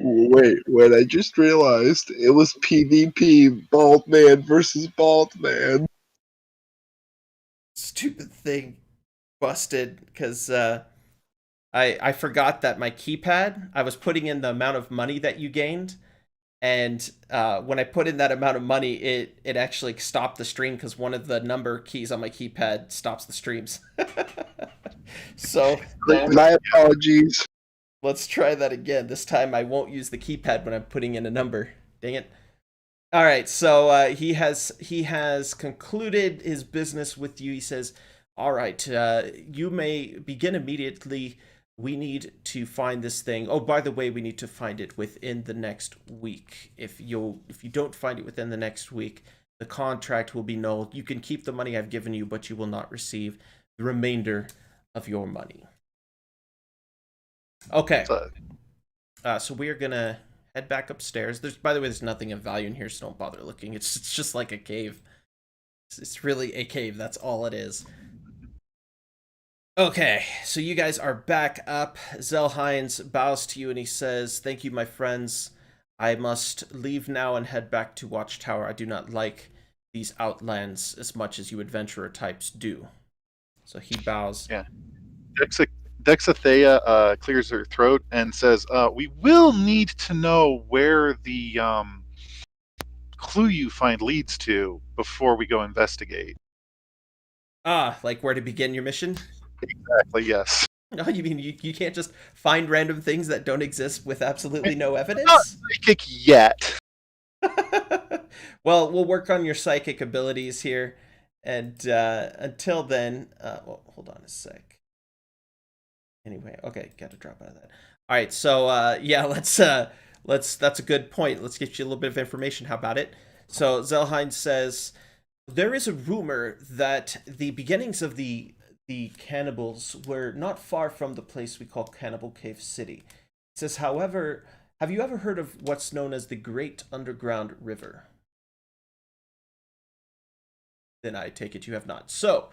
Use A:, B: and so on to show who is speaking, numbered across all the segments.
A: Wait, I just realized it was PvP, bald man versus bald man.
B: Stupid thing busted because I forgot that my keypad, I was putting in the amount of money that you gained, and when I put in that amount of money, it actually stopped the stream because one of the number keys on my keypad stops the streams. So
A: My apologies.
B: let's try that again. This time I won't use the keypad when I'm putting in a number. Dang it. All right, so he has concluded his business with you. He says, "All right, you may begin immediately. We need to find this thing. Oh, by the way, we need to find it within the next week. If you don't find it within the next week, the contract will be null. You can keep the money I've given you, but you will not receive the remainder of your money." Okay,
C: So,
B: so we are gonna head back upstairs. By the way, there's nothing of value in here, so don't bother looking. It's just like a cave. It's really a cave. That's all it is. Okay, so you guys are back up. Zelhines bows to you and he says, "Thank you, my friends. I must leave now and head back to Watchtower. I do not like these outlands as much as you adventurer types do." So he bows.
C: yeah. Dexathea clears her throat and says, "We will need to know where the clue you find leads to before we go investigate."
B: Ah, like where to begin your mission?
C: Exactly. Yes.
B: No, you mean you can't just find random things that don't exist with absolutely no
C: Not
B: evidence?
C: psychic yet.
B: Well, we'll work on your psychic abilities here, and until then, well, hold on a sec. Anyway, okay, got to drop out of that. All right, so yeah, let's. That's a good point. Let's get you a little bit of information. How about it? So Zelheim says there is a rumor that the beginnings of the cannibals were not far from the place we call Cannibal Cave City. It says, however, have you ever heard of what's known as the Great Underground River? Then I take it you have not. So,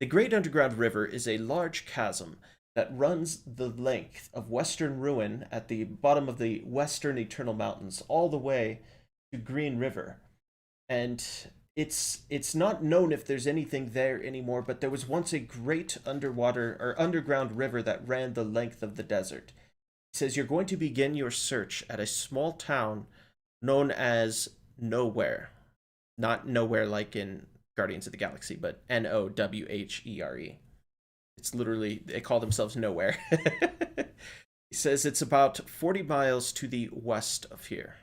B: the Great Underground River is a large chasm that runs the length of Western Ruin at the bottom of the Western Eternal Mountains all the way to Green River. And it's not known if there's anything there anymore, but there was once a great underwater or underground river that ran the length of the desert. It says you're going to begin your search at a small town known as Nowhere. Not Nowhere like in Guardians of the Galaxy, but Nowhere. It's literally, they call themselves Nowhere. He says it's about 40 miles to the west of here.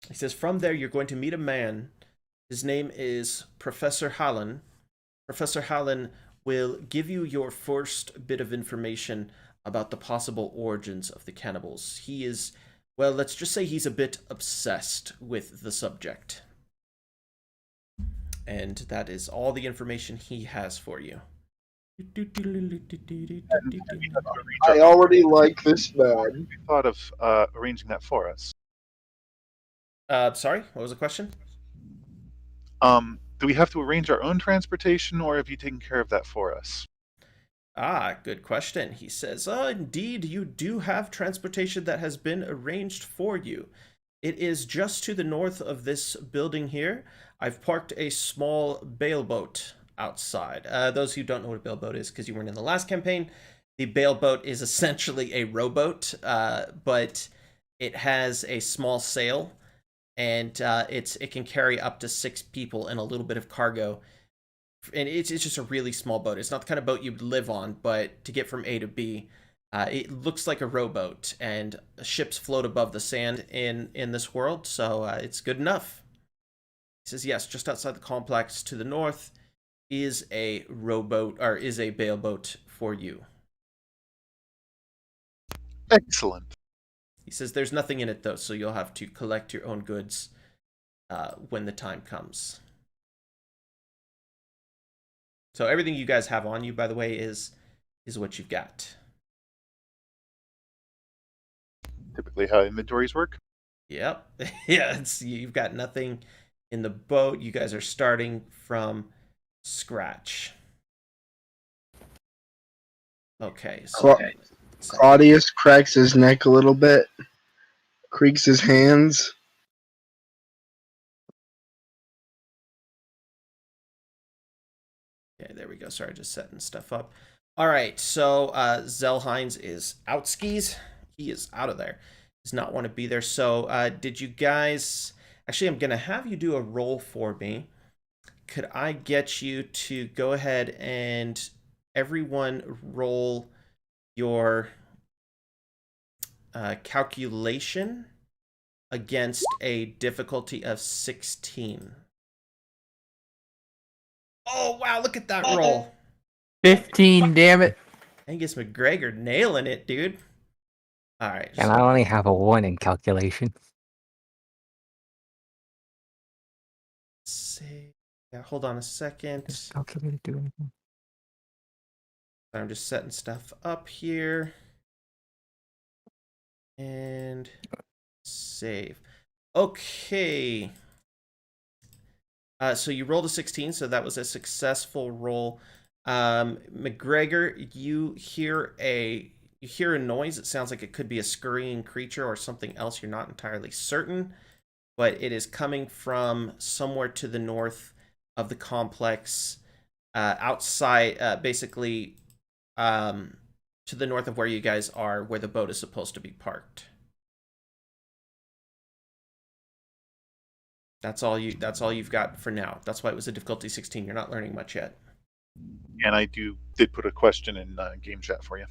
B: He says from there you're going to meet a man. His name is Professor Hallen. Professor Hallen will give you your first bit of information about the possible origins of the cannibals. He is, well, let's just say he's a bit obsessed with the subject. And that is all the information he has for you.
A: I already like this man.
C: We thought of arranging that for us.
B: Sorry, what was the question?
C: Do we have to arrange our own transportation, or have you taken care of that for us?
B: Ah, good question. He says, indeed, you do have transportation that has been arranged for you. It is just to the north of this building here. I've parked a small bailboat outside. Those who don't know what a bailboat is, because you weren't in the last campaign, the bailboat is essentially a rowboat, but it has a small sail, and it can carry up to 6 people and a little bit of cargo. And it's just a really small boat. It's not the kind of boat you'd live on, but to get from A to B, it looks like a rowboat, and ships float above the sand in this world, so it's good enough. He says, yes, just outside the complex to the north is a rowboat, or is a bailboat for you.
C: Excellent.
B: He says there's nothing in it, though, so you'll have to collect your own goods when the time comes. So everything you guys have on you, by the way, is what you've got.
C: Typically how inventories work.
B: Yep. Yeah, you've got nothing in the boat. You guys are starting from scratch. Okay. So
A: Claudius cracks his neck a little bit, creaks his hands.
B: Okay, there we go. Sorry, just setting stuff up. All right, so Zellhines is out skis. He is out of there. Does not want to be there. So did you guys... Actually, I'm going to have you do a roll for me. Could I get you to go ahead and everyone roll your calculation against a difficulty of 16? Oh, wow, look at that roll.
D: 15, damn it.
B: Angus McGregor nailing it, dude. All right.
D: And I only have a 1 in calculation.
B: See. Yeah, hold on a second.
D: Does calculator do anything?
B: I'm just setting stuff up here. And save. Okay. So you rolled a 16, so that was a successful roll. McGregor, you hear a noise. It sounds like it could be a scurrying creature or something else. You're not entirely certain, but it is coming from somewhere to the north of the complex, outside, basically, to the north of where you guys are, where the boat is supposed to be parked. That's all you've got for now. That's why it was a difficulty 16. You're not learning much yet.
C: And I did put a question in game chat for you.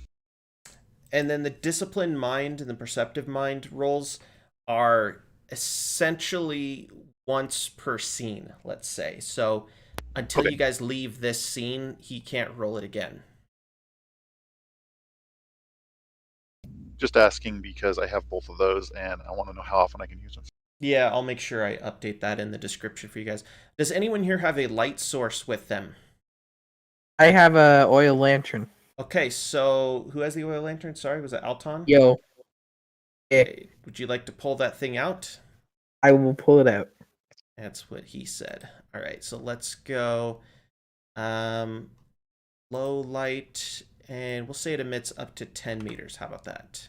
B: And then the disciplined mind and the perceptive mind rolls are essentially once per scene, let's say. So until you guys leave this scene, he can't roll it again.
C: Just asking because I have both of those and I want to know how often I can use them.
B: Yeah, I'll make sure I update that in the description for you guys. Does anyone here have a light source with them?
D: I have a oil lantern.
B: Okay, so who has the oil lantern? Sorry, was it Alton?
D: Yo. Yeah.
B: Okay. Would you like to pull that thing out?
D: I will pull it out.
B: That's what he said. All right, so let's go low light, and we'll say it emits up to 10 meters. How about that?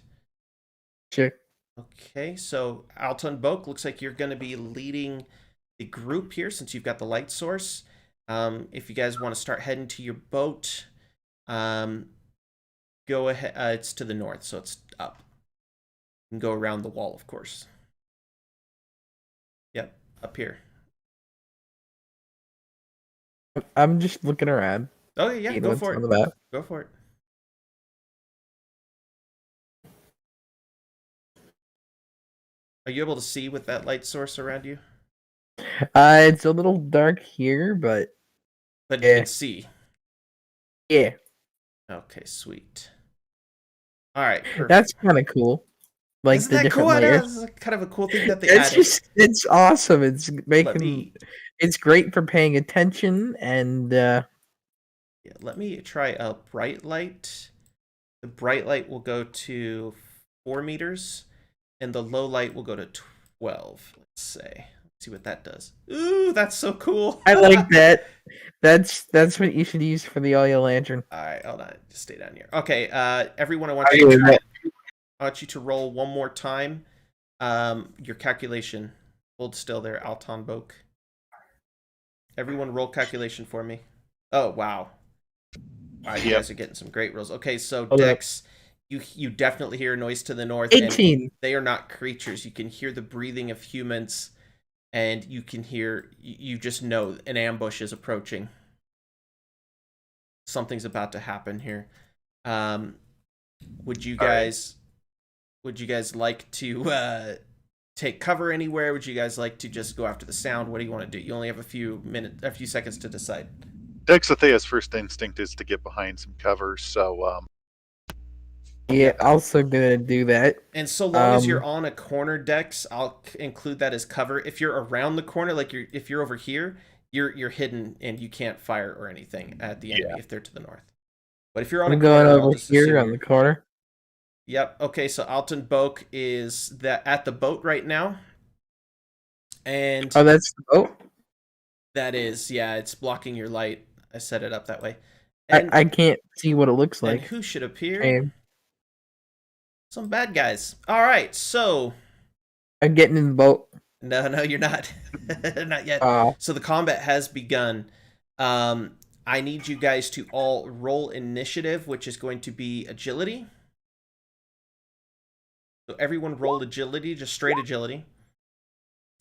D: Sure.
B: Okay, so Alton Boak, looks like you're going to be leading the group here since you've got the light source. If you guys want to start heading to your boat, go ahead. It's to the north, so it's up. You can go around the wall, of course. Yep, up here.
D: I'm just looking around.
B: Oh, yeah, go for it.
D: On the map.
B: Go for it. Are you able to see with that light source around you?
D: It's a little dark here, but
B: you can see.
D: Yeah.
B: Okay, sweet. All right, perfect.
D: That's kind of cool. Like
B: Isn't
D: the
B: that
D: different
B: cool?
D: layers.
B: That's kind of a cool thing that they
D: It's
B: added.
D: it's awesome. It's making it's great for paying attention and
B: yeah, let me try a bright light. The bright light will go to 4 meters, and the low light will go to 12. Let's say. Let's see what that does. Ooh, that's so cool.
D: I like that. That's what you should use for the oil lantern.
B: All right, hold on. Just stay down here. Okay, everyone, I want you to roll one more time. Your calculation. Hold still there, Alton Boak. Everyone roll calculation for me. Oh, wow. All right, you guys are getting some great rolls. Okay, so Dex, you definitely hear a noise to the north.
D: 18.
B: And they are not creatures. You can hear the breathing of humans, and you can hear, you just know an ambush is approaching. Something's about to happen here. Would you guys like to take cover anywhere? Would you guys like to just go after the sound? What do you want to do? You only have a few seconds to decide.
C: Dexathea's first instinct is to get behind some cover, so
D: Yeah, also gonna do that.
B: And so long as you're on a corner, Dex, I'll include that as cover. If you're around the corner, like if you're over here, you're hidden and you can't fire or anything at the enemy if they're to the north. But if you're on
D: I'm
B: a corner,
D: going over here on the corner.
B: Yep. Okay, so Alton Boak is at the boat right now. And
D: oh, that's the boat?
B: That is, yeah, it's blocking your light. I set it up that way. And
D: I can't see what it looks like.
B: And who should appear?
D: Same.
B: Some bad guys. All right, so
D: I'm getting in the boat.
B: no, you're not. Not yet. So the combat has begun. I need you guys to all roll initiative, which is going to be agility. So everyone roll agility, just straight agility.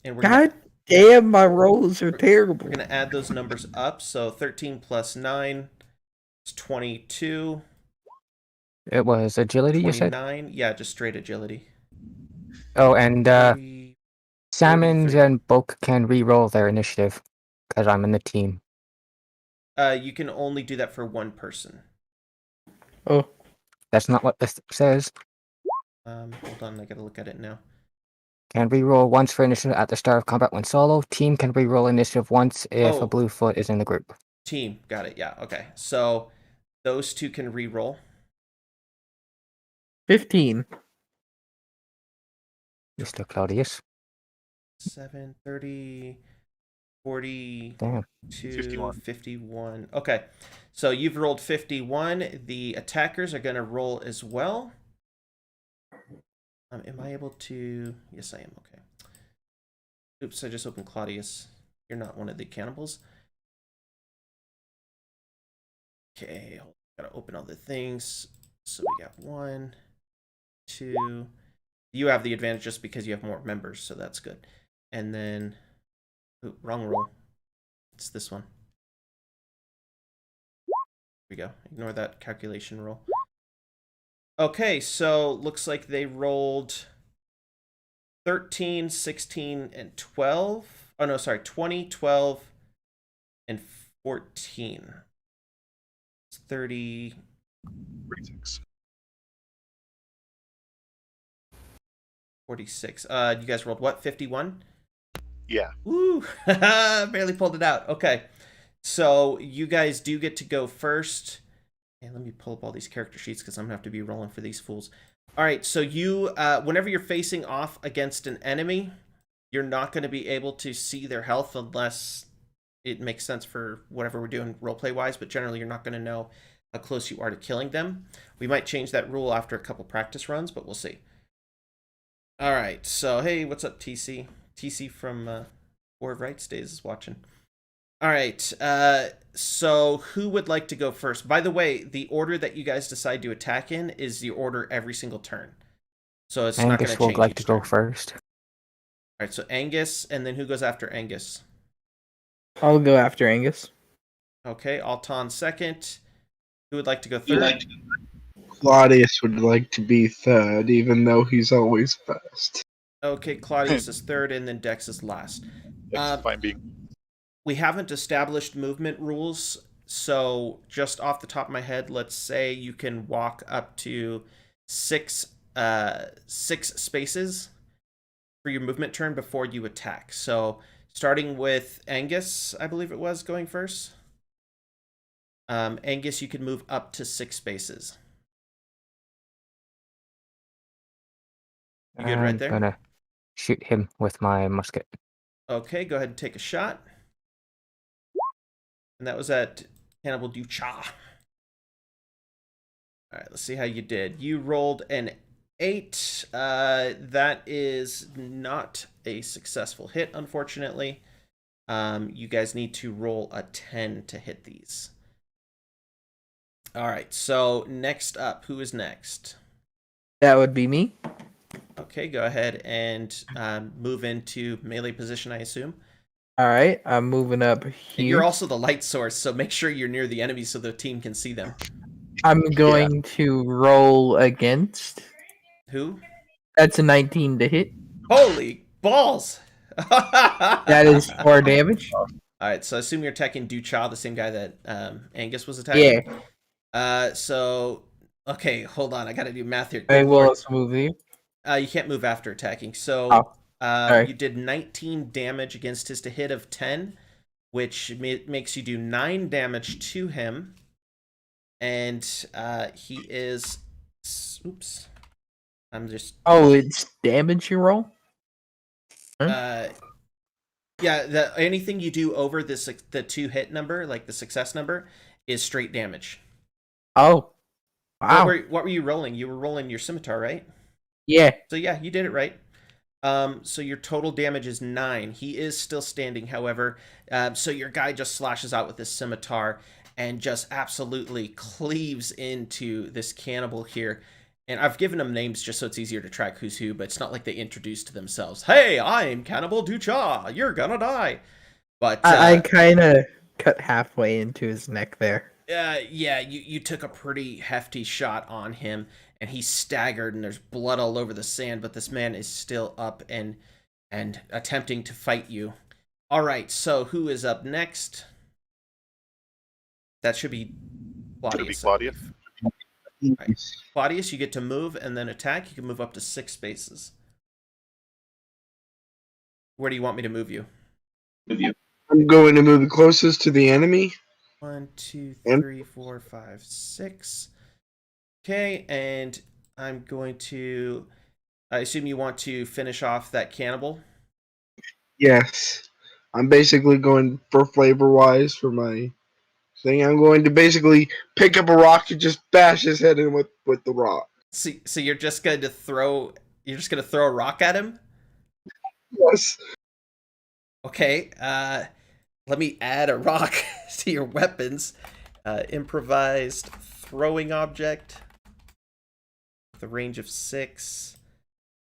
B: And
D: God damn, my rolls are terrible.
B: We're going to add those numbers up. So 13 plus 9 is 22.
E: It was agility,
B: 29.
E: you said?
B: Yeah, just straight agility.
E: Oh, and
B: 30,
E: Salmons
B: 33.
E: and Boak can re-roll their initiative, because I'm in the team.
B: You can only do that for one person.
D: Oh.
E: That's not what this says.
B: Hold on, I gotta look at it now.
E: Can re-roll once for initiative at the start of combat when solo. Team can re-roll initiative once if a blue foot is in the group.
B: Team, got it, yeah, okay. So, those two can re-roll.
D: 15.
E: Mr. Claudius.
B: 7, 30, 40,
E: Damn.
B: 51. 51. Okay, so you've rolled 51. The attackers are going to roll as well. Am I able to... Yes, I am. Okay. Oops, I just opened Claudius. You're not one of the cannibals. Okay, gotta open all the things. So we got 1, 2... You have the advantage just because you have more members, so that's good. And then... Ooh, wrong roll. It's this one. Here we go. Ignore that calculation roll. Okay, so looks like they rolled 13, 16, and 12. Oh, no, sorry. 20, 12, and 14. It's 30...
C: 46.
B: 46. You guys rolled what? 51?
C: Yeah.
B: Woo! Barely pulled it out. Okay. So you guys do get to go first. And let me pull up all these character sheets because I'm going to have to be rolling for these fools. All right. So you, whenever you're facing off against an enemy, you're not going to be able to see their health unless it makes sense for whatever we're doing roleplay-wise. But generally, you're not going to know how close you are to killing them. We might change that rule after a couple practice runs, but we'll see. All right. So, hey, what's up, TC? TC from War of Rights Days is watching. All right, so who would like to go first? By the way, the order that you guys decide to attack in is the order every single turn. So it's not going to change.
E: Angus would like to go first.
B: All right, so Angus, and then who goes after Angus?
D: I'll go after Angus.
B: Okay, Alton second. Who would like to go third?
A: Claudius would like to be third, even though he's always first.
B: Okay, Claudius is third, and then Dex is last.
C: Fine being.
B: We haven't established movement rules, so just off the top of my head, let's say you can walk up to six spaces for your movement turn before you attack. So starting with Angus, I believe it was, going first. Angus, you can move up to 6 spaces. You good right there?
E: I'm gonna shoot him with my musket.
B: Okay, go ahead and take a shot. And that was at Cannibal Ducha. All right, let's see how you did. You rolled an 8. That is not a successful hit, unfortunately. You guys need to roll a 10 to hit these. All right, so next up, who is next?
D: That would be me.
B: Okay, go ahead and move into melee position, I assume.
D: All right, I'm moving up here.
B: And you're also the light source, so make sure you're near the enemy so the team can see them.
D: I'm going to roll against.
B: Who?
D: That's a 19 to hit.
B: Holy balls!
D: That is 4 damage.
B: All right, so I assume you're attacking Ducha, the same guy that Angus was attacking.
D: Yeah.
B: So okay, hold on, I got to do math here.
D: I will also move here.
B: You can't move after attacking. So
D: sorry.
B: You did 19 damage against his to hit of 10, which makes you do 9 damage to him. And he is... Oops. I'm just...
D: Oh, it's damage you roll?
B: Huh? Yeah, anything you do over the 2 hit number, like the success number, is straight damage.
D: Oh. Wow.
B: What were you rolling? You were rolling your scimitar, right?
D: Yeah.
B: So yeah, you did it right. So your total damage is 9. He is still standing, however. So your guy just slashes out with his scimitar and just absolutely cleaves into this cannibal here. And I've given them names just so it's easier to track who's who, but it's not like they introduced themselves. Hey, I'm Cannibal Ducha. You're gonna die. But
D: I kind of cut halfway into his neck there.
B: yeah, you took a pretty hefty shot on him, and he staggered, and there's blood all over the sand. But this man is still up and attempting to fight you. All right, so who is up next? That should be Claudius.
C: Should it be Claudius?
B: Right. Claudius, you get to move and then attack. You can move up to 6 spaces. Where do you want me to move you?
A: I'm going to move the closest to the enemy.
B: 1, 2, 3, 4, 5, 6. Okay, and I'm going to. I assume you want to finish off that cannibal.
A: Yes. I'm basically going for flavor-wise for my thing. I'm going to basically pick up a rock and just bash his head in with the rock.
B: So you're just going to throw. You're just going to throw a rock at him?
A: Yes.
B: Okay. Let me add a rock to your weapons. Improvised throwing object with a range of 6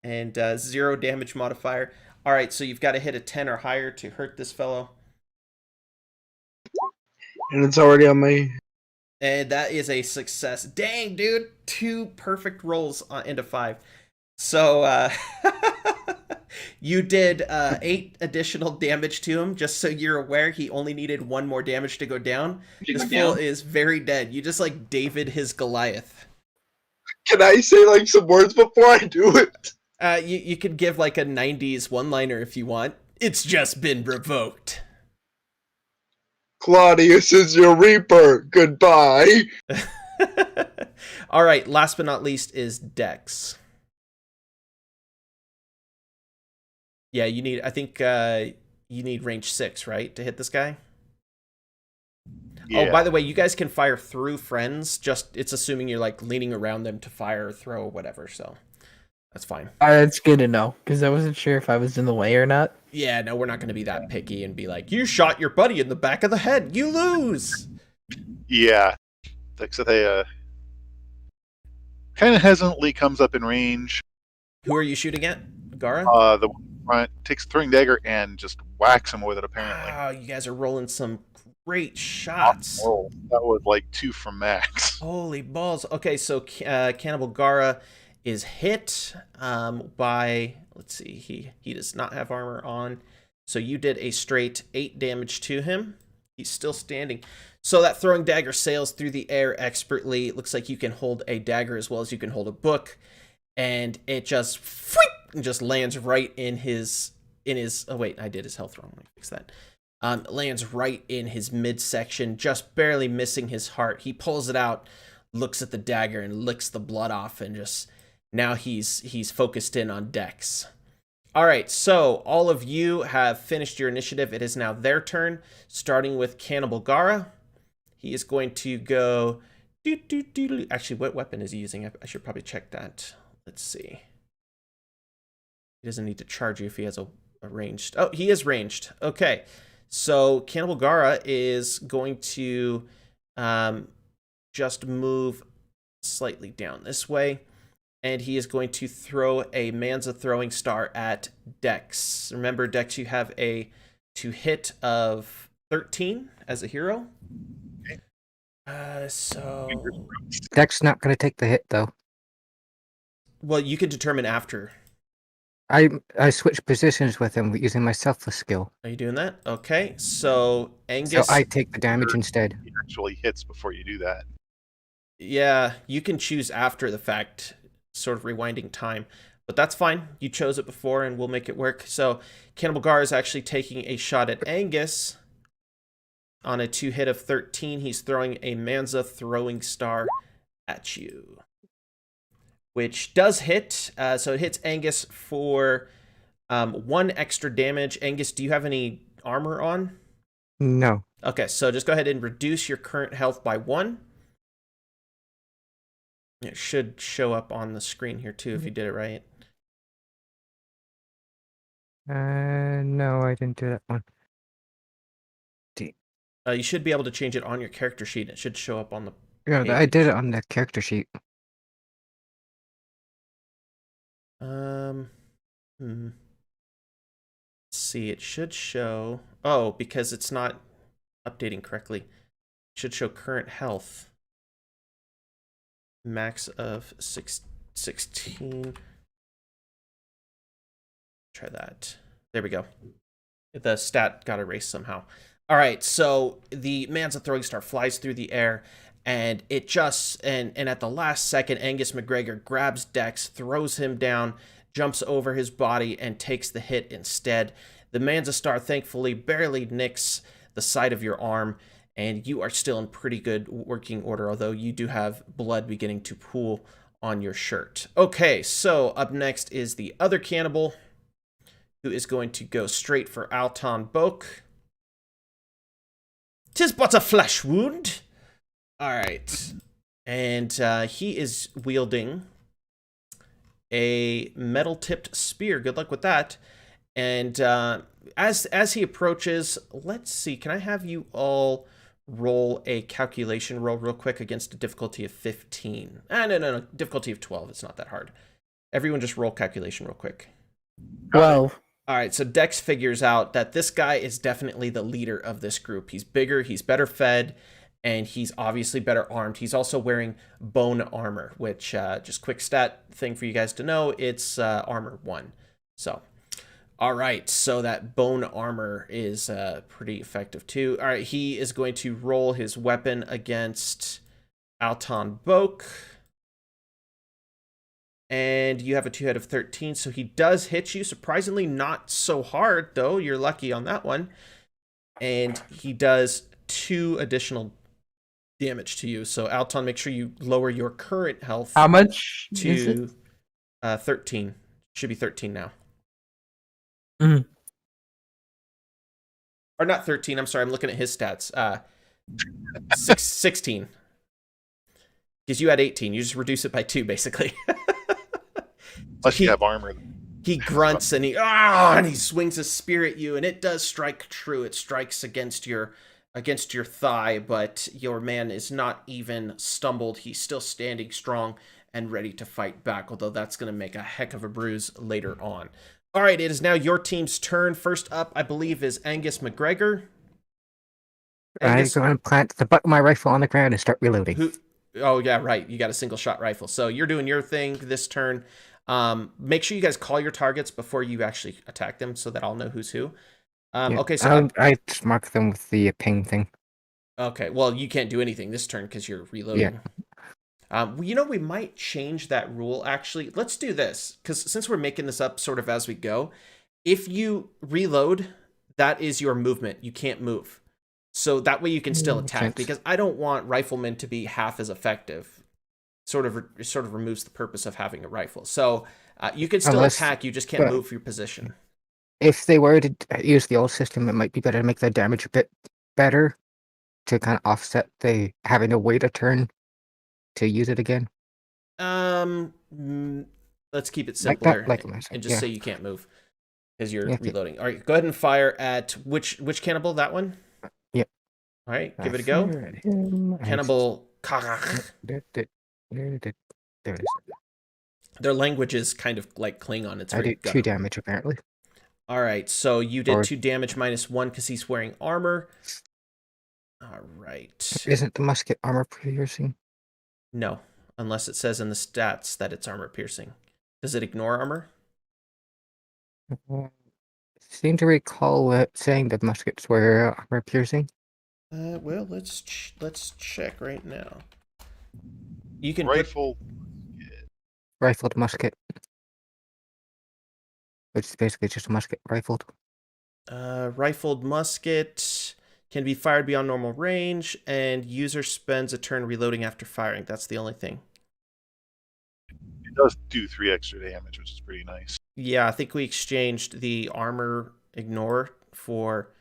B: and 0 damage modifier. All right, so you've got to hit a 10 or higher to hurt this fellow.
A: And it's already on my...
B: And that is a success. Dang, dude. 2 perfect rolls into 5. So you did 8 additional damage to him. Just so you're aware, he only needed 1 more damage to go down. This fool is very dead. You just like David his Goliath.
A: Can I say like some words before I do it?
B: You could give like a 90s one-liner if you want. It's just been revoked.
A: Claudius is your reaper. Goodbye.
B: All right, last but not least is Dex. Yeah, you need, I think you need range 6, right, to hit this guy? Yeah. Oh, by the way, you guys can fire through friends, just it's assuming you're like leaning around them to fire or throw or whatever, so that's fine.
D: It's good to know, because I wasn't sure if I was in the way or not.
B: Yeah, no, we're not going to be that picky and be like, you shot your buddy in the back of the head, you lose!
C: Yeah. So they kind of hesitantly comes up in range.
B: Who are you shooting at? Gara?
C: The front takes a throwing dagger and just whacks him with it, apparently.
B: Wow, you guys are rolling some great shots.
C: Oh, that was like 2 from max.
B: Holy balls. Okay, so Cannibal Gara is hit by, let's see, he does not have armor on. So you did a straight 8 damage to him. He's still standing. So that throwing dagger sails through the air expertly. It looks like you can hold a dagger as well as you can hold a book. And it just lands right in his oh wait, I did his health wrong. Let me fix that. Lands right in his midsection, just barely missing his heart. He pulls it out, looks at the dagger, and licks the blood off, and just now he's focused in on Dex. All right, so all of you have finished your initiative. It is now their turn, starting with Cannibal Gara. He is going to go. Actually, what weapon is he using? I should probably check that. Let's see. He doesn't need to charge you if he has a ranged. Oh, he is ranged. Okay. So Cannibal Gara is going to just move slightly down this way. And he is going to throw a Manza throwing star at Dex. Remember, Dex, you have a to hit of 13 as a hero. So
E: Dex not going to take the hit, though.
B: Well, you can determine after.
E: I switched positions with him using my selfless skill.
B: Are you doing that? Okay, so Angus...
E: So I take the damage instead.
C: He actually hits before you do that.
B: Yeah, you can choose after the fact, sort of rewinding time. But that's fine. You chose it before, and we'll make it work. So Cannibal Gar is actually taking a shot at Angus. On a 2 hit of 13, he's throwing a Manza throwing star at you. Which does hit. So it hits Angus for 1 extra damage. Angus, do you have any armor on?
E: No.
B: Okay, so just go ahead and reduce your current health by 1. It should show up on the screen here too if you did it right.
E: No, I didn't do that one.
B: You should be able to change it on your character sheet. It should show up on the
E: Yeah,
B: page.
E: I did it on the character sheet.
B: Let's see, it should show. Oh, because it's not updating correctly. It should show current health. Max of 16. Try that. There we go. The stat got erased somehow. All right, so the man's a throwing star flies through the air, and it just and at the last second, Angus McGregor grabs Dex, throws him down, jumps over his body, and takes the hit instead. The man's a star thankfully barely nicks the side of your arm, and you are still in pretty good working order, although you do have blood beginning to pool on your shirt. Okay, so up next is the other cannibal, who is going to go straight for Alton Boak. 'Tis but a flesh wound. All right. And he is wielding a metal-tipped spear. Good luck with that. And as he approaches, let's see. Can I have you all roll a calculation roll real quick against a difficulty of 15? No. Difficulty of 12. It's not that hard. Everyone just roll calculation real quick.
D: 12.
B: All right, so Dex figures out that this guy is definitely the leader of this group. He's bigger, he's better fed, and he's obviously better armed. He's also wearing bone armor, which, just quick stat thing for you guys to know, it's armor 1. So, all right, so that bone armor is pretty effective too. All right, he is going to roll his weapon against Alton Boak. And you have a 2 out of 13, so he does hit you. Surprisingly not so hard, though. You're lucky on that one. And he does 2 additional damage to you. So, Alton, make sure you lower your current health.
D: How much is it?
B: 13. Should be 13 now.
D: Mm.
B: Or not 13, I'm sorry, I'm looking at his stats. 16. Because you had 18. You just reduce it by 2, basically.
C: Unless you have armor.
B: He grunts and he swings his spear at you, and it does strike true. It strikes against your thigh, but your man is not even stumbled. He's still standing strong and ready to fight back, although that's going to make a heck of a bruise later on. All right, it is now your team's turn. First up, I believe, is Angus McGregor.
E: Angus, I go and plant the butt of my rifle on the ground and start reloading.
B: Oh, yeah, right. You got a single shot rifle. So you're doing your thing this turn. Make sure you guys call your targets before you actually attack them so that I'll know who's who. Okay, so
E: I just mark them with the ping thing.
B: Okay, well, you can't do anything this turn because you're reloading. Yeah. We might change that rule, actually. Let's do this, because since we're making this up sort of as we go, if you reload, that is your movement. You can't move. So that way you can still attack, because I don't want riflemen to be half as effective. Sort of removes the purpose of having a rifle. So you can still attack, you just can't move your position.
E: If they were to use the old system, it might be better to make the damage a bit better to kind of offset the having to wait a turn to use it again.
B: Let's keep it simpler and just say you can't move because you're reloading. All right, go ahead and fire at which cannibal? That one?
E: Yep.
B: All right, give it a go. Cannibal.
E: There it is.
B: Their language is kind of like Klingon. It's
E: I did 2 damage apparently.
B: All right, so you did 2 damage minus 1 because he's wearing armor. All right.
E: Isn't the musket armor piercing?
B: No, unless it says in the stats that it's armor piercing. Does it ignore armor?
E: I seem to recall it saying that muskets were armor piercing.
B: Well, let's check right now. You can
E: Rifled musket, which is basically just a musket rifled.
B: Rifled musket can be fired beyond normal range, and user spends a turn reloading after firing. That's the only thing.
C: It does do 3 extra damage, which is pretty nice.
B: Yeah, I think we exchanged the armor ignore for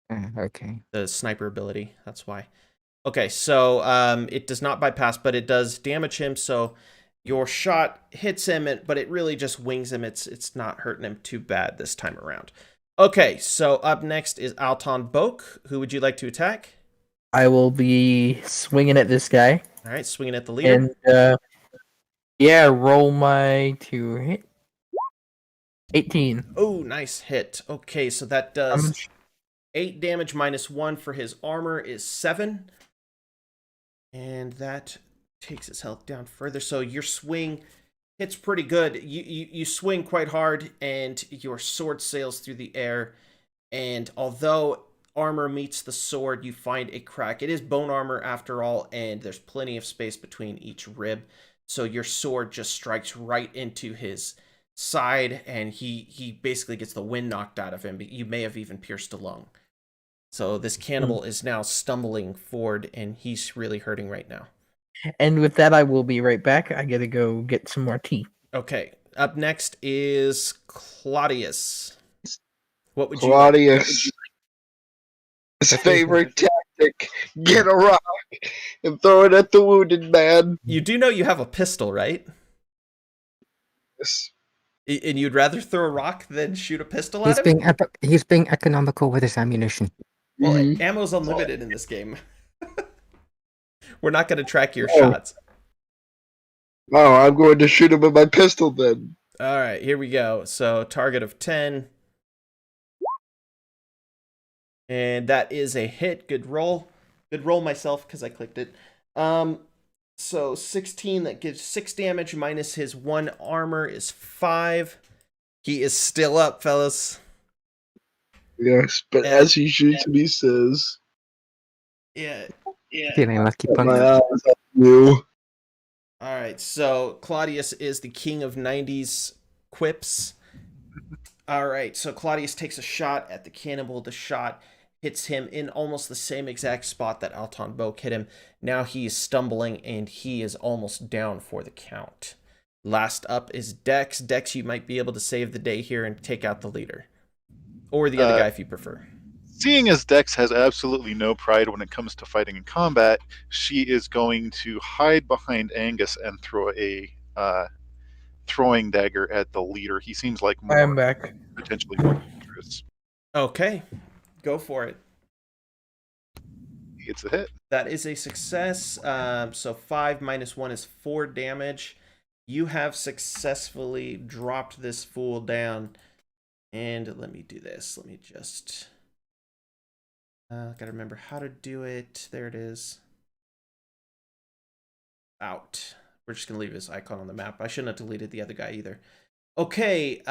E: Okay.
B: the sniper ability. That's why. Okay, so it does not bypass, but it does damage him. So your shot hits him, but it really just wings him. It's not hurting him too bad this time around. Okay, so up next is Alton Boak. Who would you like to attack?
D: I will be swinging at this guy.
B: All right, swinging at the leader.
D: And yeah, roll my to hit. 18.
B: Oh, nice hit. Okay, so that does 8 damage minus 1 for his armor is 7. And that takes his health down further. So your swing hits pretty good. You swing quite hard, and your sword sails through the air. And although armor meets the sword, you find a crack. It is bone armor after all, and there's plenty of space between each rib. So your sword just strikes right into his side, and he basically gets the wind knocked out of him. But you may have even pierced a lung. So this cannibal is now stumbling forward, and he's really hurting right now.
D: And with that, I will be right back. I gotta go get some more tea.
B: Okay, up next is Claudius. What would
A: Claudius. It's a favorite tactic. Get a rock and throw it at the wounded man.
B: you do know you have a pistol, right?
A: Yes.
B: And you'd rather throw a rock than shoot a pistol at him?
E: He's being economical with his ammunition.
B: Well,
A: Mhm.
B: ammo's unlimited in this game. We're not going to track your shots.
A: Oh, I'm going to shoot him with my pistol then.
B: All right, here we go. So target of 10. And that is a hit. Good roll. Good roll myself because I clicked it. So 16, that gives 6 damage minus his 1 armor is 5. He is still up, fellas.
A: Yes, but as he shoots me, he says,
B: Yeah.
E: Feeling lucky
A: "Got my
E: punch.
A: eyes on you."
B: All right, so Claudius is the king of 90s quips. All right, so Claudius takes a shot at the cannibal. The shot hits him in almost the same exact spot that Alton Boak hit him. Now he is stumbling, and he is almost down for the count. Last up is Dex. Dex, you might be able to save the day here and take out the leader. Or the other guy if you prefer.
C: Seeing as Dex has absolutely no pride when it comes to fighting in combat, she is going to hide behind Angus and throw a throwing dagger at the leader. He seems like
D: I am back.
C: potentially more dangerous.
B: Okay, go for it.
C: He gets a hit.
B: That is a success. So 5 minus 1 is 4 damage. You have successfully dropped this fool down. And let me do this. Let me just... gotta remember how to do it. There it is. Out. We're just gonna leave his icon on the map. I shouldn't have deleted the other guy either. Okay,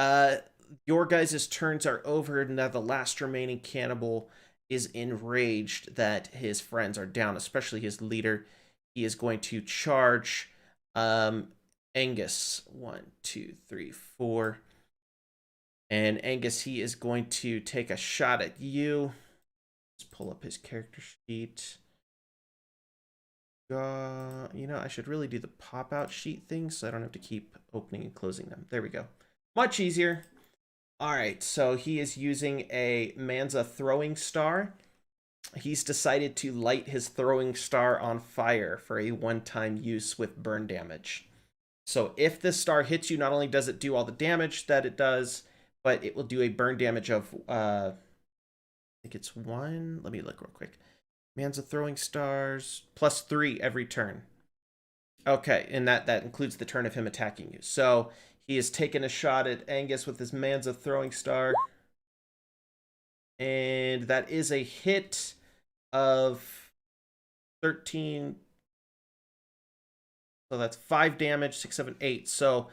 B: your guys' turns are over. Now the last remaining cannibal is enraged that his friends are down, especially his leader. He is going to charge Angus. 1, 2, 3, 4. And Angus, he is going to take a shot at you. Let's pull up his character sheet. You know, I should really do the pop-out sheet thing so I don't have to keep opening and closing them. There we go. Much easier. All right, so he is using a Manza throwing star. He's decided to light his throwing star on fire for a one-time use with burn damage. So if this star hits you, not only does it do all the damage that it does, but it will do a burn damage of, I think it's 1. Let me look real quick. Manza throwing stars, +3 every turn. Okay, and that includes the turn of him attacking you. So he has taken a shot at Angus with his Manza throwing star. And that is a hit of 13. So that's 5 damage, 6, 7, 8. So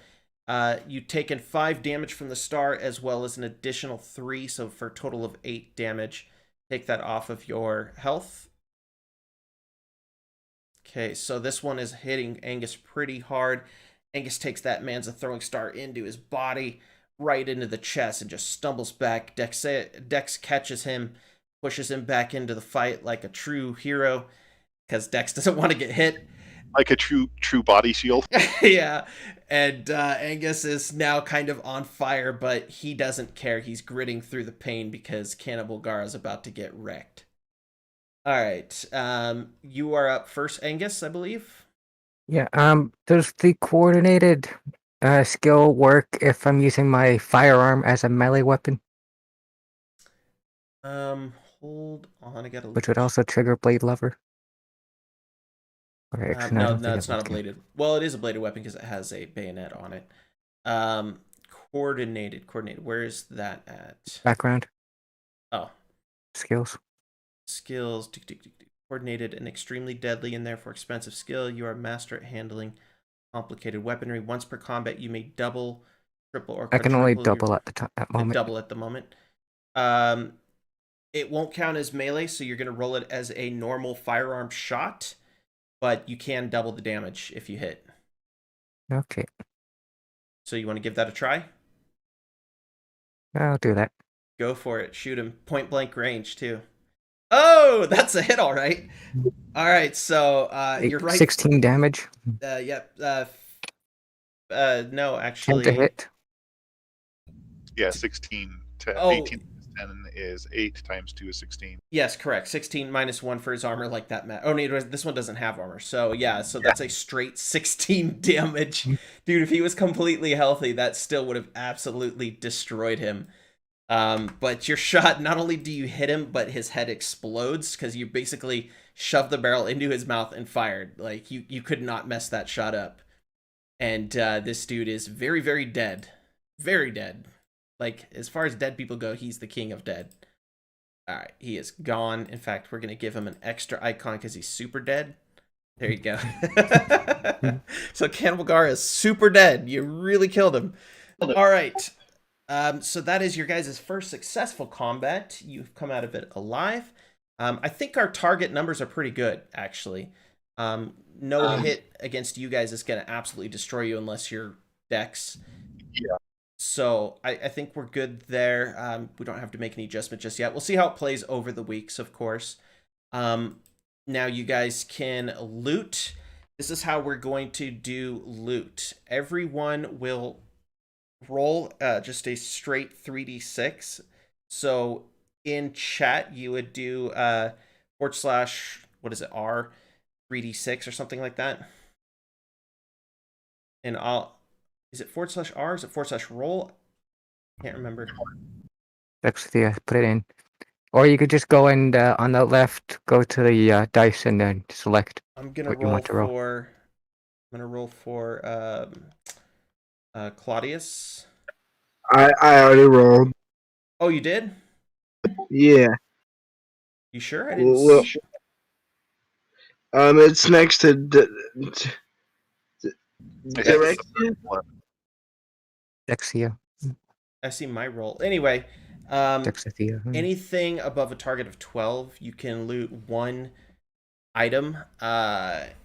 B: you've taken 5 damage from the star as well as an additional 3. So for a total of 8 damage. Take that off of your health. Okay, so this one is hitting Angus pretty hard. Angus takes that Manza throwing star into his body, right into the chest, and just stumbles back. Dex catches him, pushes him back into the fight like a true hero, because Dex doesn't want to get hit.
C: Like a true body shield.
B: Yeah, and Angus is now kind of on fire, but he doesn't care. He's gritting through the pain because Cannibal Gar is about to get wrecked. All right. You are up first, Angus, I believe.
E: Yeah. Does the coordinated skill work if I'm using my firearm as a melee weapon,
B: Hold on. I gotta.
E: which would also trigger Blade Lover? Or actually, no, I
B: No,
E: don't
B: no,
E: think
B: it's
E: it
B: not a
E: would.
B: bladed. Well, it is a bladed weapon because it has a bayonet on it. Um, coordinated. Where is that at?
E: Background
B: Oh,
E: skills.
B: skills. Coordinated and extremely deadly and therefore expensive skill. You are a master at handling complicated weaponry. Once per combat, you may double, triple, or
E: I can only
B: quadruple
E: double at the time at moment.
B: double at the moment. It won't count as melee, so you're going to roll it as a normal firearm shot, but you can double the damage if you hit.
E: Okay,
B: So you want to give that a try?
E: I'll do that.
B: Go for it. Shoot him. Point blank range, too. Oh, that's a hit, all right. All right, so you're right.
E: 16 damage.
B: Yep. No,
E: 10
B: actually.
E: to hit.
C: Yeah, 16 to
B: Oh.
C: 18 times 10 is 8 times 2 is 16.
B: Yes, correct. 16 minus 1 for his armor, like that. Oh, no, this one doesn't have armor. So, yeah, so that's a straight 16 damage. Dude, if he was completely healthy, that still would have absolutely destroyed him. But your shot, not only do you hit him, but his head explodes because you basically shoved the barrel into his mouth and fired. Like, you could not mess that shot up. And this dude is very, very dead. Very dead. Like, as far as dead people go, he's the king of dead. All right, he is gone. In fact, we're going to give him an extra icon because he's super dead. There you go. So Cannibal Gar is super dead. You really killed him. All right. So that is your guys' first successful combat. You've come out of it alive. I think our target numbers are pretty good, actually. No hit against you guys is going to absolutely destroy you unless you're Dex.
C: Yeah.
B: So I think we're good there. We don't have to make any adjustment just yet. We'll see how it plays over the weeks, of course. Now you guys can loot. This is how we're going to do loot. Everyone will roll just a straight 3d6. So in chat, you would do / what is it, R 3d6 or something like that. And is it / R? Is it / roll? Can't remember.
E: Dexia, put it in. Or you could just go and on the left, go to the dice and then select
B: I'm gonna
E: what you want to roll.
B: I'm gonna roll for Claudius.
A: I already rolled.
B: Oh, you did?
A: Yeah.
B: You sure? I didn't.
A: Well, it's next to Direxia.
E: Dexia.
B: I see my roll. Anyway,
E: Dexia.
B: anything above a target of 12, you can loot one item, but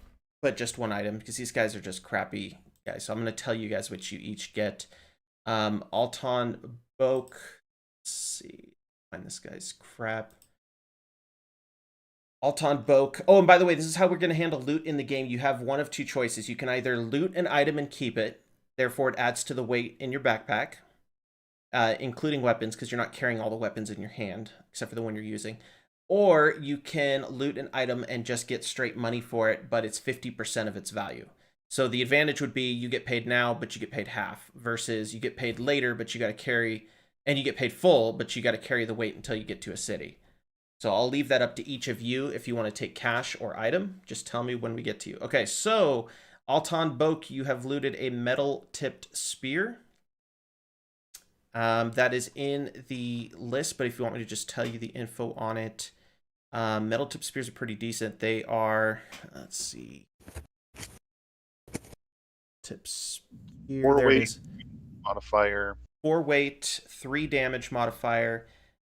B: just one item because these guys are just crappy guys. So I'm going to tell you guys what you each get. Alton Boak. Let's see. Find this guy's crap. Alton Boak. Oh, and by the way, this is how we're going to handle loot in the game. You have one of two choices. You can either loot an item and keep it. Therefore, it adds to the weight in your backpack, including weapons, because you're not carrying all the weapons in your hand, except for the one you're using. Or you can loot an item and just get straight money for it, but it's 50% of its value. So the advantage would be you get paid now, but you get paid half, versus you get paid later, but you got to carry, and you get paid full, but you got to carry the weight until you get to a city. So I'll leave that up to each of you if you want to take cash or item. Just tell me when we get to you. Okay, so Alton Boak, you have looted a metal-tipped spear. That is in the list, but if you want me to just tell you the info on it, metal-tipped spears are pretty decent. They are, let's see, tip spear.
C: 4 weight modifier.
B: 4 weight, 3 damage modifier.